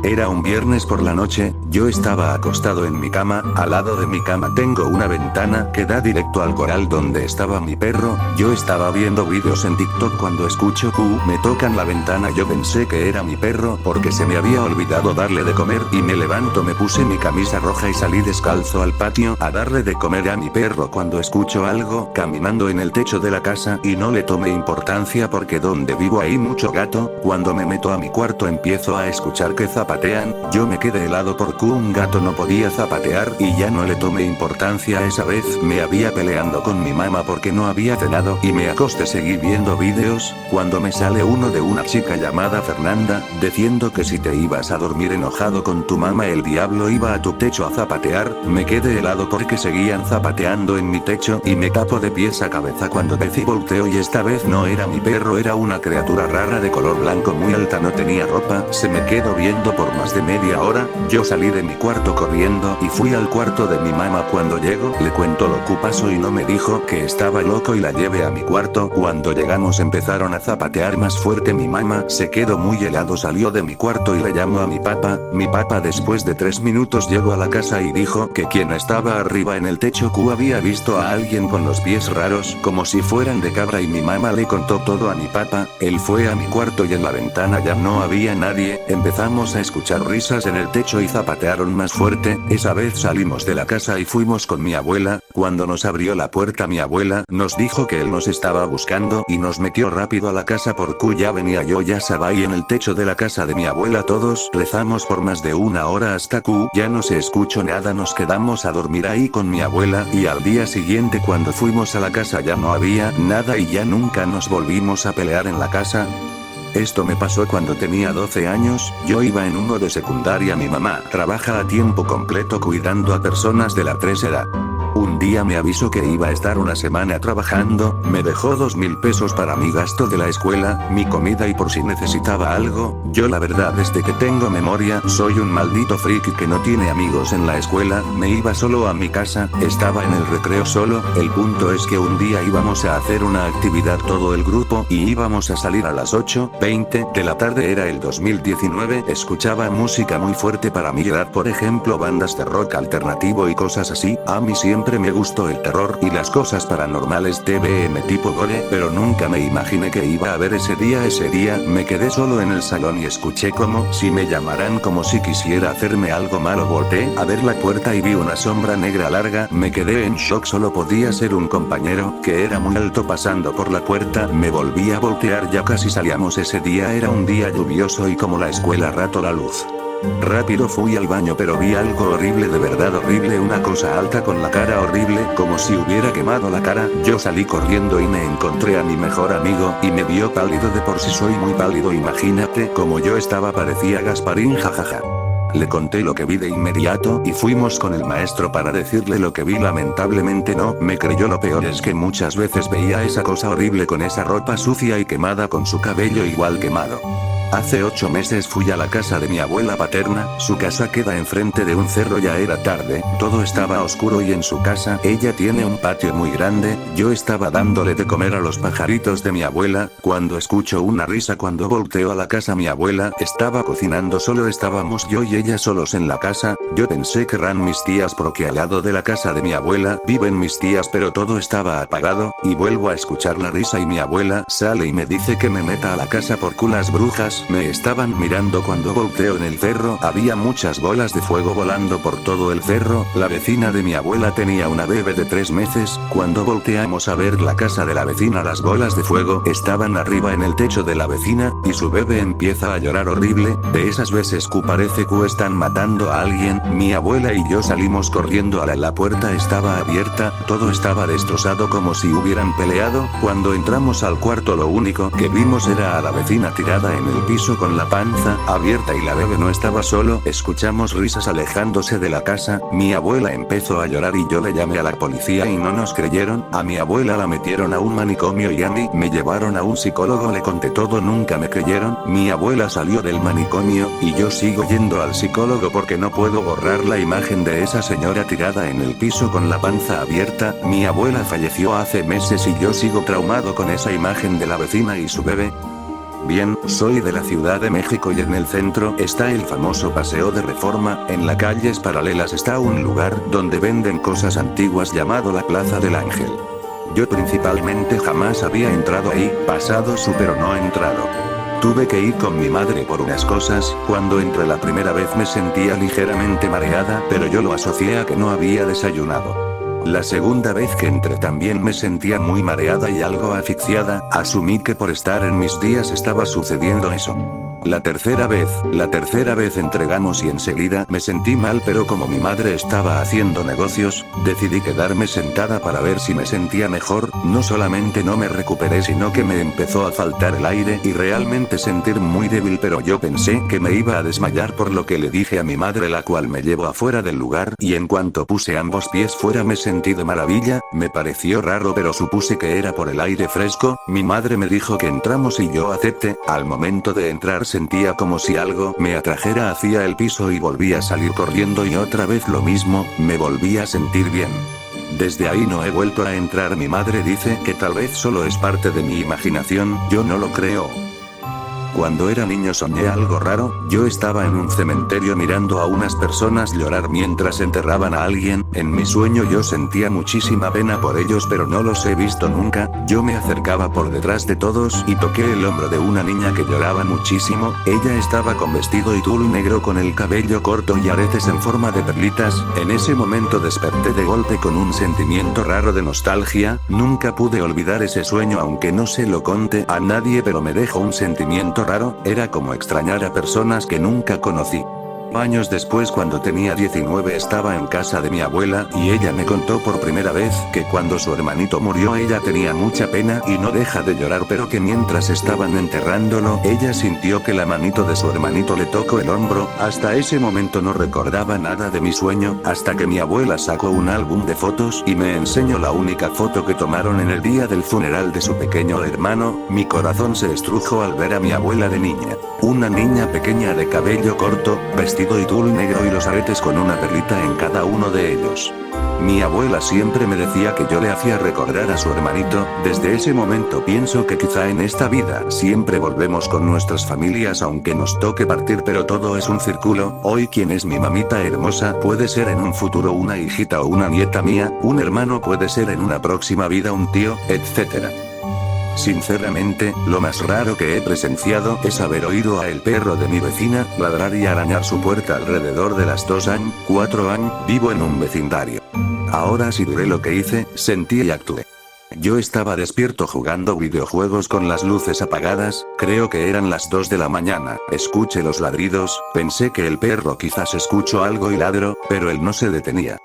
Era un viernes por la noche, yo estaba acostado en mi cama, al lado de mi cama tengo una ventana que da directo al corral donde estaba mi perro, yo estaba viendo vídeos en TikTok cuando escucho me tocan la ventana, yo pensé que era mi perro porque se me había olvidado darle de comer y me levanto, me puse mi camisa roja y salí descalzo al patio a darle de comer a mi perro cuando escucho algo caminando en el techo de la casa y no le tomé importancia porque donde vivo hay mucho gato, cuando me meto a mi cuarto empiezo a escuchar que zapatean, yo me quedé helado porque un gato no podía zapatear y ya no le tomé importancia. Esa vez me había peleando con mi mamá porque no había cenado y me acosté, seguí viendo vídeos, cuando me sale uno de una chica llamada Fernanda, diciendo que si te ibas a dormir enojado con tu mamá el diablo iba a tu techo a zapatear, me quedé helado porque seguían zapateando en mi techo y me tapo de pies a cabeza cuando vez y volteo y esta vez no era mi perro, era una criatura rara de color blanco muy alta, no tenía ropa, se me quedó viendo por más de media hora, yo salí de mi cuarto corriendo y fui al cuarto de mi mamá. Cuando llego le cuento lo que pasó y no me dijo que estaba loco y la llevé a mi cuarto. Cuando llegamos empezaron a zapatear más fuerte, mi mamá se quedó muy helado, salió de mi cuarto y le llamó a mi papá después de 3 minutos llegó a la casa y dijo que quien estaba arriba en el techo había visto a alguien con los pies raros como si fueran de cabra y mi mamá le contó todo a mi papá, él fue a mi cuarto y en la ventana ya no había nadie, empezamos a escuchar risas en el techo y zapatearon más fuerte, esa vez salimos de la casa y fuimos con mi abuela, cuando nos abrió la puerta mi abuela nos dijo que él nos estaba buscando y nos metió rápido a la casa porque ya venía yo ya sabía y en el techo de la casa de mi abuela todos rezamos por más de 1 hora hasta ya no se escuchó nada, nos quedamos a dormir ahí con mi abuela y al día siguiente cuando fuimos a la casa ya no había nada y ya nunca nos volvimos a pelear en la casa. Esto me pasó cuando tenía 12 años, yo iba en uno de secundaria, mi mamá trabaja a tiempo completo cuidando a personas de la tercera edad. Un día me avisó que iba a estar una semana trabajando, me dejó 2.000 pesos para mi gasto de la escuela, mi comida y por si necesitaba algo, yo la verdad desde que tengo memoria soy un maldito friki que no tiene amigos en la escuela, me iba solo a mi casa, estaba en el recreo solo, el punto es que un día íbamos a hacer una actividad todo el grupo y íbamos a salir a las 8:20 de la tarde, era el 2019, escuchaba música muy fuerte para mi edad, por ejemplo bandas de rock alternativo y cosas así, a mí siempre me gustó el terror y las cosas paranormales TVM tipo gore, pero nunca me imaginé que iba a ver ese día me quedé solo en el salón y escuché como si me llamaran, como si quisiera hacerme algo malo, volteé a ver la puerta y vi una sombra negra larga, me quedé en shock, solo podía ser un compañero, que era muy alto pasando por la puerta, me volví a voltear, ya casi salíamos, ese día era un día lluvioso y como la escuela rato la luz. Rápido fui al baño pero vi algo horrible, de verdad horrible, una cosa alta con la cara horrible, como si hubiera quemado la cara, yo salí corriendo y me encontré a mi mejor amigo, y me vio pálido, de por sí soy muy pálido, imagínate como yo estaba, parecía Gasparín, jajaja. Le conté lo que vi de inmediato y fuimos con el maestro para decirle lo que vi, lamentablemente no me creyó, lo peor es que muchas veces veía esa cosa horrible con esa ropa sucia y quemada con su cabello igual quemado. Hace 8 meses fui a la casa de mi abuela paterna, su casa queda enfrente de un cerro, ya era tarde, todo estaba oscuro y en su casa, ella tiene un patio muy grande, yo estaba dándole de comer a los pajaritos de mi abuela, cuando escucho una risa, cuando volteo a la casa mi abuela estaba cocinando, solo estábamos yo y ella solos en la casa, yo pensé que eran mis tías porque al lado de la casa de mi abuela viven mis tías pero todo estaba apagado, y vuelvo a escuchar la risa y mi abuela sale y me dice que me meta a la casa porque las brujas me estaban mirando. Cuando volteo en el cerro había muchas bolas de fuego volando por todo el cerro, la vecina de mi abuela tenía una bebé de 3 meses, cuando volteamos a ver la casa de la vecina las bolas de fuego estaban arriba en el techo de la vecina, y su bebé empieza a llorar horrible, de esas veces que parece que están matando a alguien, mi abuela y yo salimos corriendo la puerta estaba abierta, todo estaba destrozado como si hubieran peleado, cuando entramos al cuarto lo único que vimos era a la vecina tirada en el piso con la panza abierta y la bebé no estaba solo, escuchamos risas alejándose de la casa, mi abuela empezó a llorar y yo le llamé a la policía y no nos creyeron, a mi abuela la metieron a un manicomio y a mí me llevaron a un psicólogo, le conté todo, nunca me creyeron, mi abuela salió del manicomio, y yo sigo yendo al psicólogo porque no puedo borrar la imagen de esa señora tirada en el piso con la panza abierta, mi abuela falleció hace meses y yo sigo traumado con esa imagen de la vecina y su bebé. Bien, soy de la Ciudad de México y en el centro está el famoso Paseo de Reforma, en las calles paralelas está un lugar donde venden cosas antiguas llamado la Plaza del Ángel. Yo principalmente jamás había entrado ahí, pasado su pero no entrado. Tuve que ir con mi madre por unas cosas, cuando entré la primera vez me sentía ligeramente mareada, pero yo lo asocié a que no había desayunado. La segunda vez que entré también me sentía muy mareada y algo asfixiada, asumí que por estar en mis días estaba sucediendo eso. La tercera vez entregamos y enseguida me sentí mal, pero como mi madre estaba haciendo negocios, decidí quedarme sentada para ver si me sentía mejor. No solamente no me recuperé, sino que me empezó a faltar el aire y realmente sentir muy débil, pero yo pensé que me iba a desmayar, por lo que le dije a mi madre, la cual me llevó afuera del lugar, y en cuanto puse ambos pies fuera me sentí de maravilla. Me pareció raro, pero supuse que era por el aire fresco. Mi madre me dijo que entramos y yo acepté. Al momento de entrar sentía como si algo me atrajera hacia el piso y volví a salir corriendo y otra vez lo mismo, me volví a sentir bien. Desde ahí no he vuelto a entrar. Mi madre dice que tal vez solo es parte de mi imaginación, yo no lo creo. Cuando era niño soñé algo raro, yo estaba en un cementerio mirando a unas personas llorar mientras enterraban a alguien. En mi sueño yo sentía muchísima pena por ellos, pero no los he visto nunca. Yo me acercaba por detrás de todos y toqué el hombro de una niña que lloraba muchísimo. Ella estaba con vestido y tul negro con el cabello corto y aretes en forma de perlitas. En ese momento desperté de golpe con un sentimiento raro de nostalgia. Nunca pude olvidar ese sueño, aunque no se lo conté a nadie, pero me dejó un sentimiento raro, era como extrañar a personas que nunca conocí. Años después, cuando tenía 19, estaba en casa de mi abuela y ella me contó por primera vez que cuando su hermanito murió ella tenía mucha pena y no deja de llorar, pero que mientras estaban enterrándolo ella sintió que la manito de su hermanito le tocó el hombro. Hasta ese momento no recordaba nada de mi sueño, hasta que mi abuela sacó un álbum de fotos y me enseñó la única foto que tomaron en el día del funeral de su pequeño hermano. Mi corazón se estrujó al ver a mi abuela de niña. Una niña pequeña de cabello corto, vestido y tul negro y los aretes con una perlita en cada uno de ellos. Mi abuela siempre me decía que yo le hacía recordar a su hermanito. Desde ese momento pienso que quizá en esta vida siempre volvemos con nuestras familias aunque nos toque partir, pero todo es un círculo. Hoy quien es mi mamita hermosa puede ser en un futuro una hijita o una nieta mía, un hermano puede ser en una próxima vida un tío, etc. Sinceramente, lo más raro que he presenciado es haber oído a el perro de mi vecina ladrar y arañar su puerta alrededor de las 4 años, vivo en un vecindario. Ahora sí diré lo que hice, sentí y actué. Yo estaba despierto jugando videojuegos con las luces apagadas, creo que eran las 2 de la mañana, escuché los ladridos, pensé que el perro quizás escuchó algo y ladró, pero él no se detenía.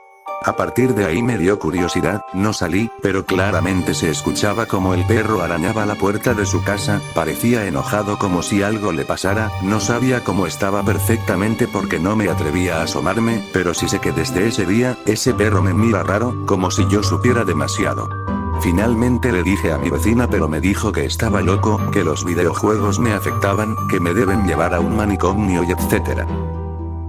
A partir de ahí me dio curiosidad, no salí, pero claramente se escuchaba como el perro arañaba la puerta de su casa, parecía enojado como si algo le pasara, no sabía cómo estaba perfectamente porque no me atrevía a asomarme, pero sí sé que desde ese día, ese perro me mira raro, como si yo supiera demasiado. Finalmente le dije a mi vecina, pero me dijo que estaba loco, que los videojuegos me afectaban, que me deben llevar a un manicomio y etc.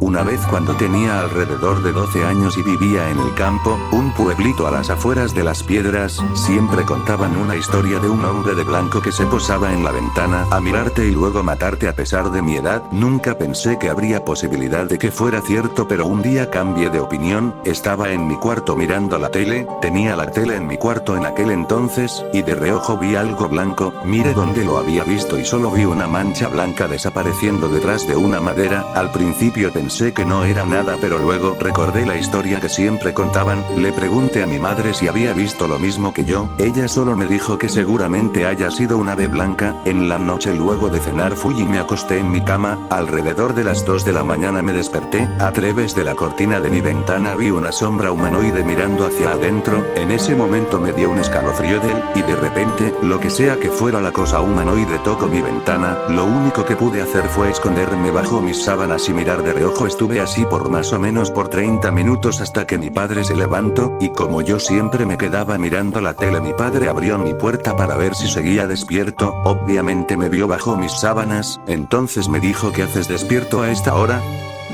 Una vez cuando tenía alrededor de 12 años y vivía en el campo, un pueblito a las afueras de Las Piedras, siempre contaban una historia de un hombre de blanco que se posaba en la ventana a mirarte y luego matarte. A pesar de mi edad, nunca pensé que habría posibilidad de que fuera cierto, pero un día cambié de opinión. Estaba en mi cuarto mirando la tele, tenía la tele en mi cuarto en aquel entonces, y de reojo vi algo blanco, miré donde lo había visto y solo vi una mancha blanca desapareciendo detrás de una madera. Al principio pensé que no era nada, pero luego recordé la historia que siempre contaban. Le pregunté a mi madre si había visto lo mismo que yo, ella solo me dijo que seguramente haya sido una ave blanca. En la noche luego de cenar fui y me acosté en mi cama, alrededor de las 2 de la mañana me desperté, a través de la cortina de mi ventana vi una sombra humanoide mirando hacia adentro. En ese momento me dio un escalofrío y de repente, lo que sea que fuera la cosa humanoide tocó mi ventana. Lo único que pude hacer fue esconderme bajo mis sábanas y mirar de reojo. Estuve así por más o menos por 30 minutos hasta que mi padre se levantó, y como yo siempre me quedaba mirando la tele, mi padre abrió mi puerta para ver si seguía despierto. Obviamente me vio bajo mis sábanas, entonces me dijo: ¿qué haces despierto a esta hora?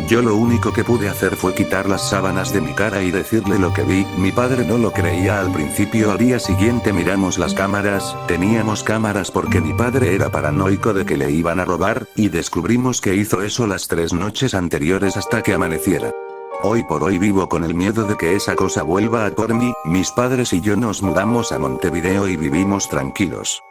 Yo lo único que pude hacer fue quitar las sábanas de mi cara y decirle lo que vi. Mi padre no lo creía al principio. Al día siguiente miramos las cámaras, teníamos cámaras porque mi padre era paranoico de que le iban a robar, y descubrimos que hizo eso las 3 noches anteriores hasta que amaneciera. Hoy por hoy vivo con el miedo de que esa cosa vuelva a por mí. Mis padres y yo nos mudamos a Montevideo y vivimos tranquilos.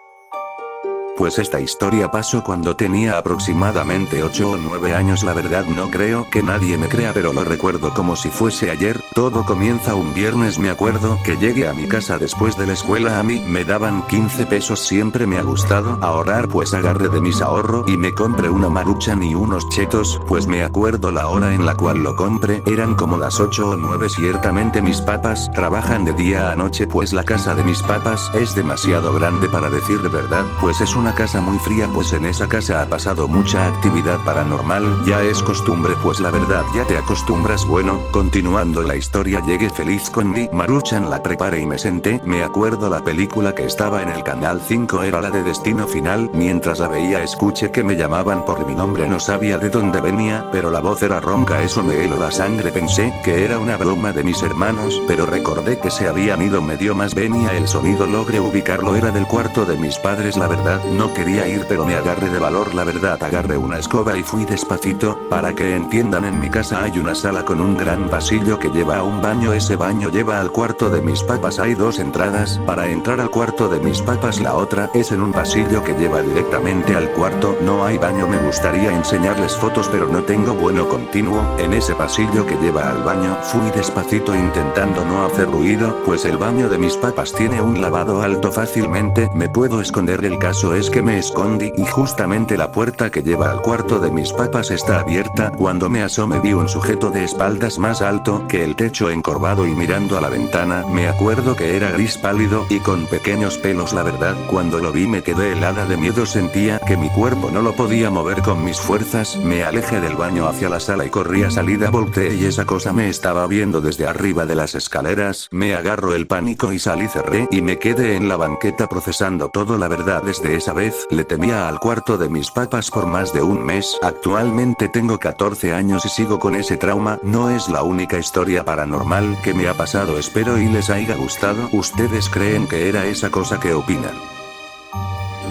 Pues esta historia pasó cuando tenía aproximadamente 8 o 9 años. La verdad no creo que nadie me crea, pero lo recuerdo como si fuese ayer. Todo comienza un viernes. Me acuerdo que llegué a mi casa después de la escuela. A mí me daban 15 pesos. Siempre me ha gustado ahorrar, pues agarré de mis ahorros y me compré una Maruchan y unos chetos. Pues me acuerdo la hora en la cual lo compré, eran como las 8 o 9. Ciertamente mis papás trabajan de día a noche, pues la casa de mis papás es demasiado grande para decir de verdad, pues es una casa muy fría, pues en esa casa ha pasado mucha actividad paranormal. Ya es costumbre, pues la verdad ya te acostumbras. Bueno, continuando la historia, llegué feliz con mi Maruchan, la preparé y me senté. Me acuerdo la película que estaba en el canal 5 era la de Destino Final. Mientras la veía escuché que me llamaban por mi nombre. No sabía de dónde venía, pero la voz era ronca. Eso me heló la sangre. Pensé que era una broma de mis hermanos, pero recordé que se habían ido. Me dio más venía el sonido. Logré ubicarlo, era del cuarto de mis padres. La verdad no quería ir, pero me agarré de valor. La verdad agarré una escoba y fui despacito. Para que entiendan, en mi casa hay una sala con un gran pasillo que lleva a un baño. Ese baño lleva al cuarto de mis papás. Hay 2 entradas para entrar al cuarto de mis papás. La otra es en un pasillo que lleva directamente al cuarto. No hay baño. Me gustaría enseñarles fotos, pero no tengo bueno continuo. En ese pasillo que lleva al baño fui despacito intentando no hacer ruido, pues el baño de mis papás tiene un lavado alto. Fácilmente me puedo esconder. El caso es que me escondí y justamente la puerta que lleva al cuarto de mis papás está abierta. Cuando me asomé vi un sujeto de espaldas más alto que el techo, encorvado y mirando a la ventana. Me acuerdo que era gris pálido y con pequeños pelos. La verdad, cuando lo vi me quedé helada de miedo. Sentía que mi cuerpo no lo podía mover con mis fuerzas. Me alejé del baño hacia la sala y corrí a salida. Volteé y esa cosa me estaba viendo desde arriba de las escaleras. Me agarró el pánico y salí. Cerré y me quedé en la banqueta procesando todo. La verdad, desde esa vez le temía al cuarto de mis papás por más de un mes. Actualmente tengo 14 años y sigo con ese trauma. No es la única historia paranormal que me ha pasado. Espero y les haya gustado. ¿Ustedes creen que era esa cosa? ¿Qué opinan?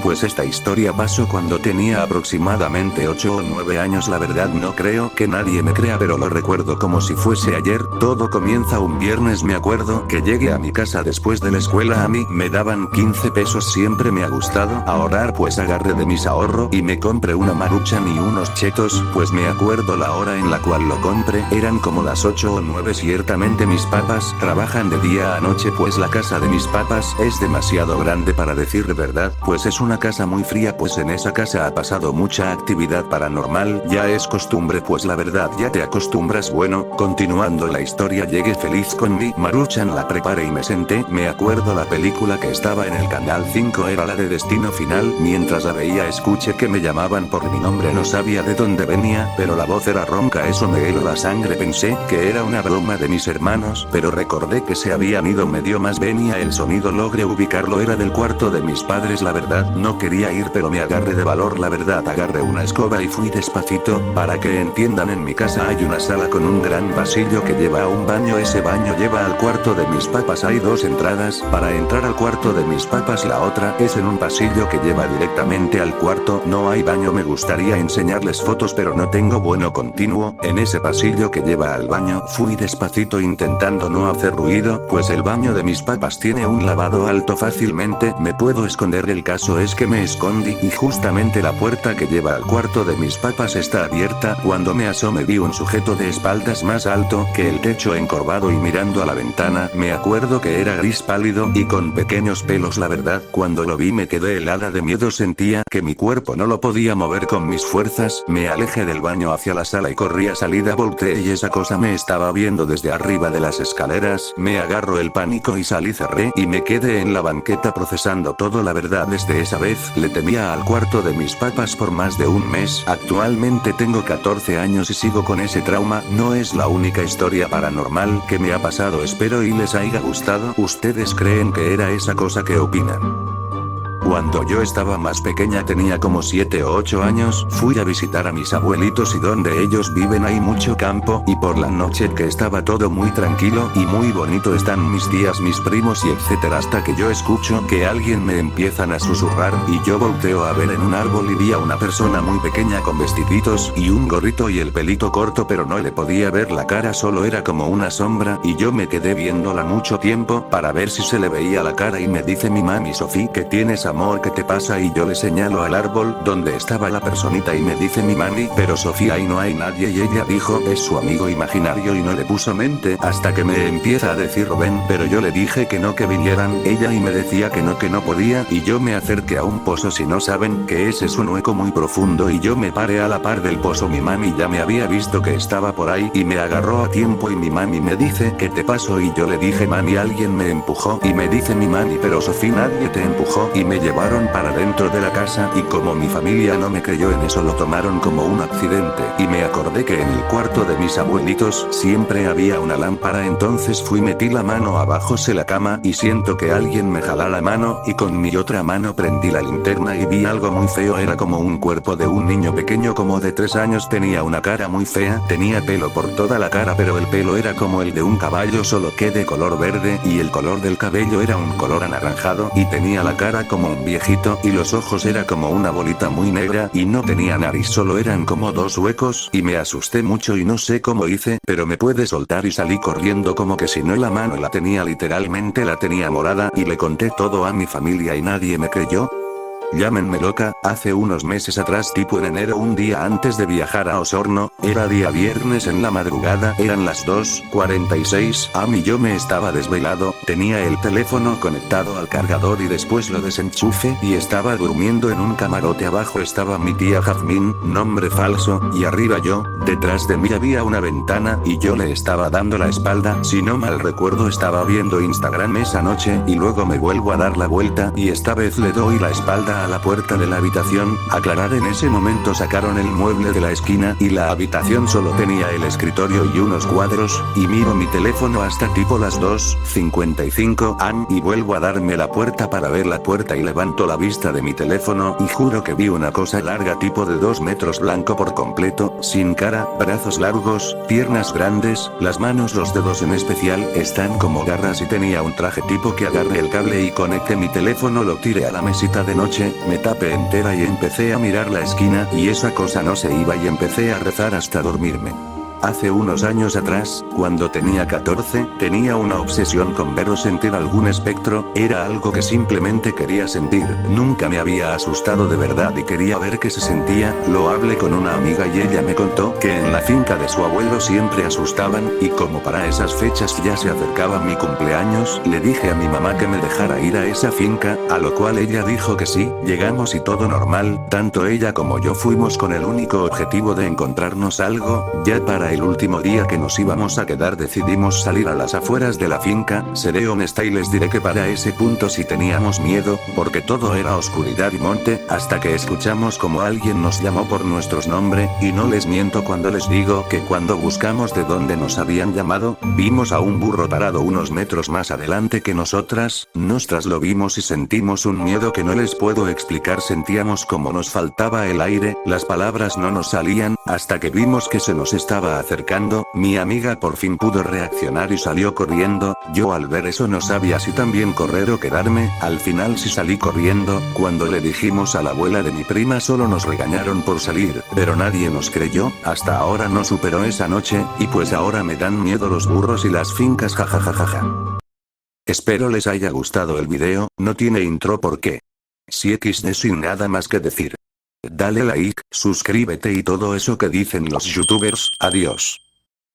Pues esta historia pasó cuando tenía aproximadamente 8 o 9 años. La verdad no creo que nadie me crea, pero lo recuerdo como si fuese ayer. Todo comienza un viernes. Me acuerdo que llegué a mi casa después de la escuela. A mí me daban 15 pesos. Siempre me ha gustado ahorrar, pues agarré de mis ahorros y me compré una Maruchan y unos chetos. Pues me acuerdo la hora en la cual lo compré, eran como las 8 o 9. Ciertamente mis papás trabajan de día a noche, pues la casa de mis papás es demasiado grande para decir de verdad, pues es una casa muy fría, pues en esa casa ha pasado mucha actividad paranormal. Ya es costumbre, pues la verdad ya te acostumbras. Bueno, continuando la historia, llegué feliz con mi Maruchan, la preparé y me senté. Me acuerdo la película que estaba en el canal 5 era la de Destino Final. Mientras la veía escuché que me llamaban por mi nombre. No sabía de dónde venía, pero la voz era ronca. Eso me heló la sangre. Pensé que era una broma de mis hermanos, pero recordé que se habían ido. Me dio más venía el sonido. Logré ubicarlo, era del cuarto de mis padres. La verdad no quería ir, pero me agarré de valor. La verdad agarré una escoba y fui despacito. Para que entiendan, en mi casa hay una sala con un gran pasillo que lleva a un baño. Ese baño lleva al cuarto de mis papás. Hay 2 entradas para entrar al cuarto de mis papás. La otra es en un pasillo que lleva directamente al cuarto. No hay baño. Me gustaría enseñarles fotos, pero no tengo bueno continuo. En ese pasillo que lleva al baño fui despacito intentando no hacer ruido, pues el baño de mis papás tiene un lavado alto. Fácilmente me puedo esconder. El caso es que me escondí y justamente la puerta que lleva al cuarto de mis papás está abierta. Cuando me asomé vi un sujeto de espaldas más alto que el techo, encorvado y mirando a la ventana. Me acuerdo que era gris pálido y con pequeños pelos. La verdad, cuando lo vi me quedé helada de miedo. Sentía que mi cuerpo no lo podía mover con mis fuerzas. Me alejé del baño hacia la sala y corrí a salida. Volteé y esa cosa me estaba viendo desde arriba de las escaleras. Me agarró el pánico y salí. Cerré y me quedé en la banqueta procesando todo. La verdad, desde esa vez le temía al cuarto de mis papás por más de un mes. Actualmente tengo 14 años y sigo con ese trauma. No es la única historia paranormal que me ha pasado. Espero y les haya gustado. ¿Ustedes creen que era esa cosa? ¿Qué opinan? Cuando yo estaba más pequeña tenía como 7 o 8 años, fui a visitar a mis abuelitos y donde ellos viven hay mucho campo y por la noche que estaba todo muy tranquilo y muy bonito están mis tías, mis primos y etcétera hasta que yo escucho que alguien me empiezan a susurrar y yo volteo a ver en un árbol y vi a una persona muy pequeña con vestiditos y un gorrito y el pelito corto pero no le podía ver la cara, solo era como una sombra y yo me quedé viéndola mucho tiempo para ver si se le veía la cara y me dice mi mami: Sofía, ¿qué tienes amor? ¿Qué te pasa? Y yo le señalo al árbol donde estaba la personita y me dice mi mami: pero Sofía, ahí no hay nadie, y ella dijo: es su amigo imaginario, y no le puso mente hasta que me empieza a decir ven, pero yo le dije que no, que vinieran ella y me decía que no podía y yo me acerqué a un pozo. Si no saben que ese es un hueco muy profundo y yo me paré a la par del pozo, mi mami ya me había visto que estaba por ahí y me agarró a tiempo y mi mami me dice: ¿qué te pasó? Y yo le dije: mami, alguien me empujó, y me dice mi mami: pero Sofía, nadie te empujó, y me llevaron para dentro de la casa y como mi familia no me creyó en eso lo tomaron como un accidente y me acordé que en el cuarto de mis abuelitos siempre había una lámpara, entonces fui, metí la mano abajo de la cama y siento que alguien me jala la mano y con mi otra mano prendí la linterna y vi algo muy feo, era como un cuerpo de un niño pequeño como de 3 años, tenía una cara muy fea, tenía pelo por toda la cara pero el pelo era como el de un caballo solo que de color verde y el color del cabello era un color anaranjado y tenía la cara como un viejito y los ojos era como una bolita muy negra y no tenía nariz, solo eran como 2 huecos y me asusté mucho y no sé cómo hice, pero me pude soltar y salí corriendo como que si no, la mano la tenía literalmente, la tenía morada y le conté todo a mi familia y nadie me creyó. Llámenme loca, hace unos meses atrás, tipo en enero, un día antes de viajar a Osorno, era día viernes en la madrugada, eran las 2:46 am y yo me estaba desvelado, tenía el teléfono conectado al cargador y después lo desenchufe y estaba durmiendo en un camarote. Abajo estaba mi tía Jazmín, nombre falso, y arriba yo, detrás de mí había una ventana y yo le estaba dando la espalda, si no mal recuerdo estaba viendo Instagram esa noche y luego me vuelvo a dar la vuelta y esta vez le doy la espalda a la puerta de la habitación. Aclarar, en ese momento sacaron el mueble de la esquina y la habitación solo tenía el escritorio y unos cuadros, y miro mi teléfono hasta tipo las 2:55 am y vuelvo a darme la puerta para ver la puerta y levanto la vista de mi teléfono y juro que vi una cosa larga tipo de 2 metros, blanco por completo, sin cara, brazos largos, piernas grandes, las manos, los dedos en especial, están como garras y tenía un traje tipo que agarré el cable y conecté mi teléfono, lo tiré a la mesita de noche, me tapé entera y empecé a mirar la esquina y esa cosa no se iba y empecé a rezar hasta dormirme. Hace unos años atrás, cuando tenía 14, tenía una obsesión con ver o sentir algún espectro, era algo que simplemente quería sentir, nunca me había asustado de verdad y quería ver qué se sentía, lo hablé con una amiga y ella me contó que en la finca de su abuelo siempre asustaban, y como para esas fechas ya se acercaba mi cumpleaños, le dije a mi mamá que me dejara ir a esa finca, a lo cual ella dijo que sí, llegamos y todo normal, tanto ella como yo fuimos con el único objetivo de encontrarnos algo, ya para el último día que nos íbamos a quedar decidimos salir a las afueras de la finca. Seré honesta y les diré que para ese punto sí teníamos miedo, porque todo era oscuridad y monte, hasta que escuchamos como alguien nos llamó por nuestros nombres, y no les miento cuando les digo que cuando buscamos de dónde nos habían llamado, vimos a un burro parado unos metros más adelante que nosotras, nosotras lo vimos y sentimos un miedo que no les puedo explicar, sentíamos como nos faltaba el aire, las palabras no nos salían, hasta que vimos que se nos estaba acercando. Mi amiga por fin pudo reaccionar y salió corriendo, yo al ver eso no sabía si también correr o quedarme, al final sí salí corriendo. Cuando le dijimos a la abuela de mi prima solo nos regañaron por salir, pero nadie nos creyó, hasta ahora no superó esa noche, y pues ahora me dan miedo los burros y las fincas, jajajajaja. Espero les haya gustado el video, no tiene intro porque si XD, sin nada más que decir. Dale like, suscríbete y todo eso que dicen los youtubers, adiós.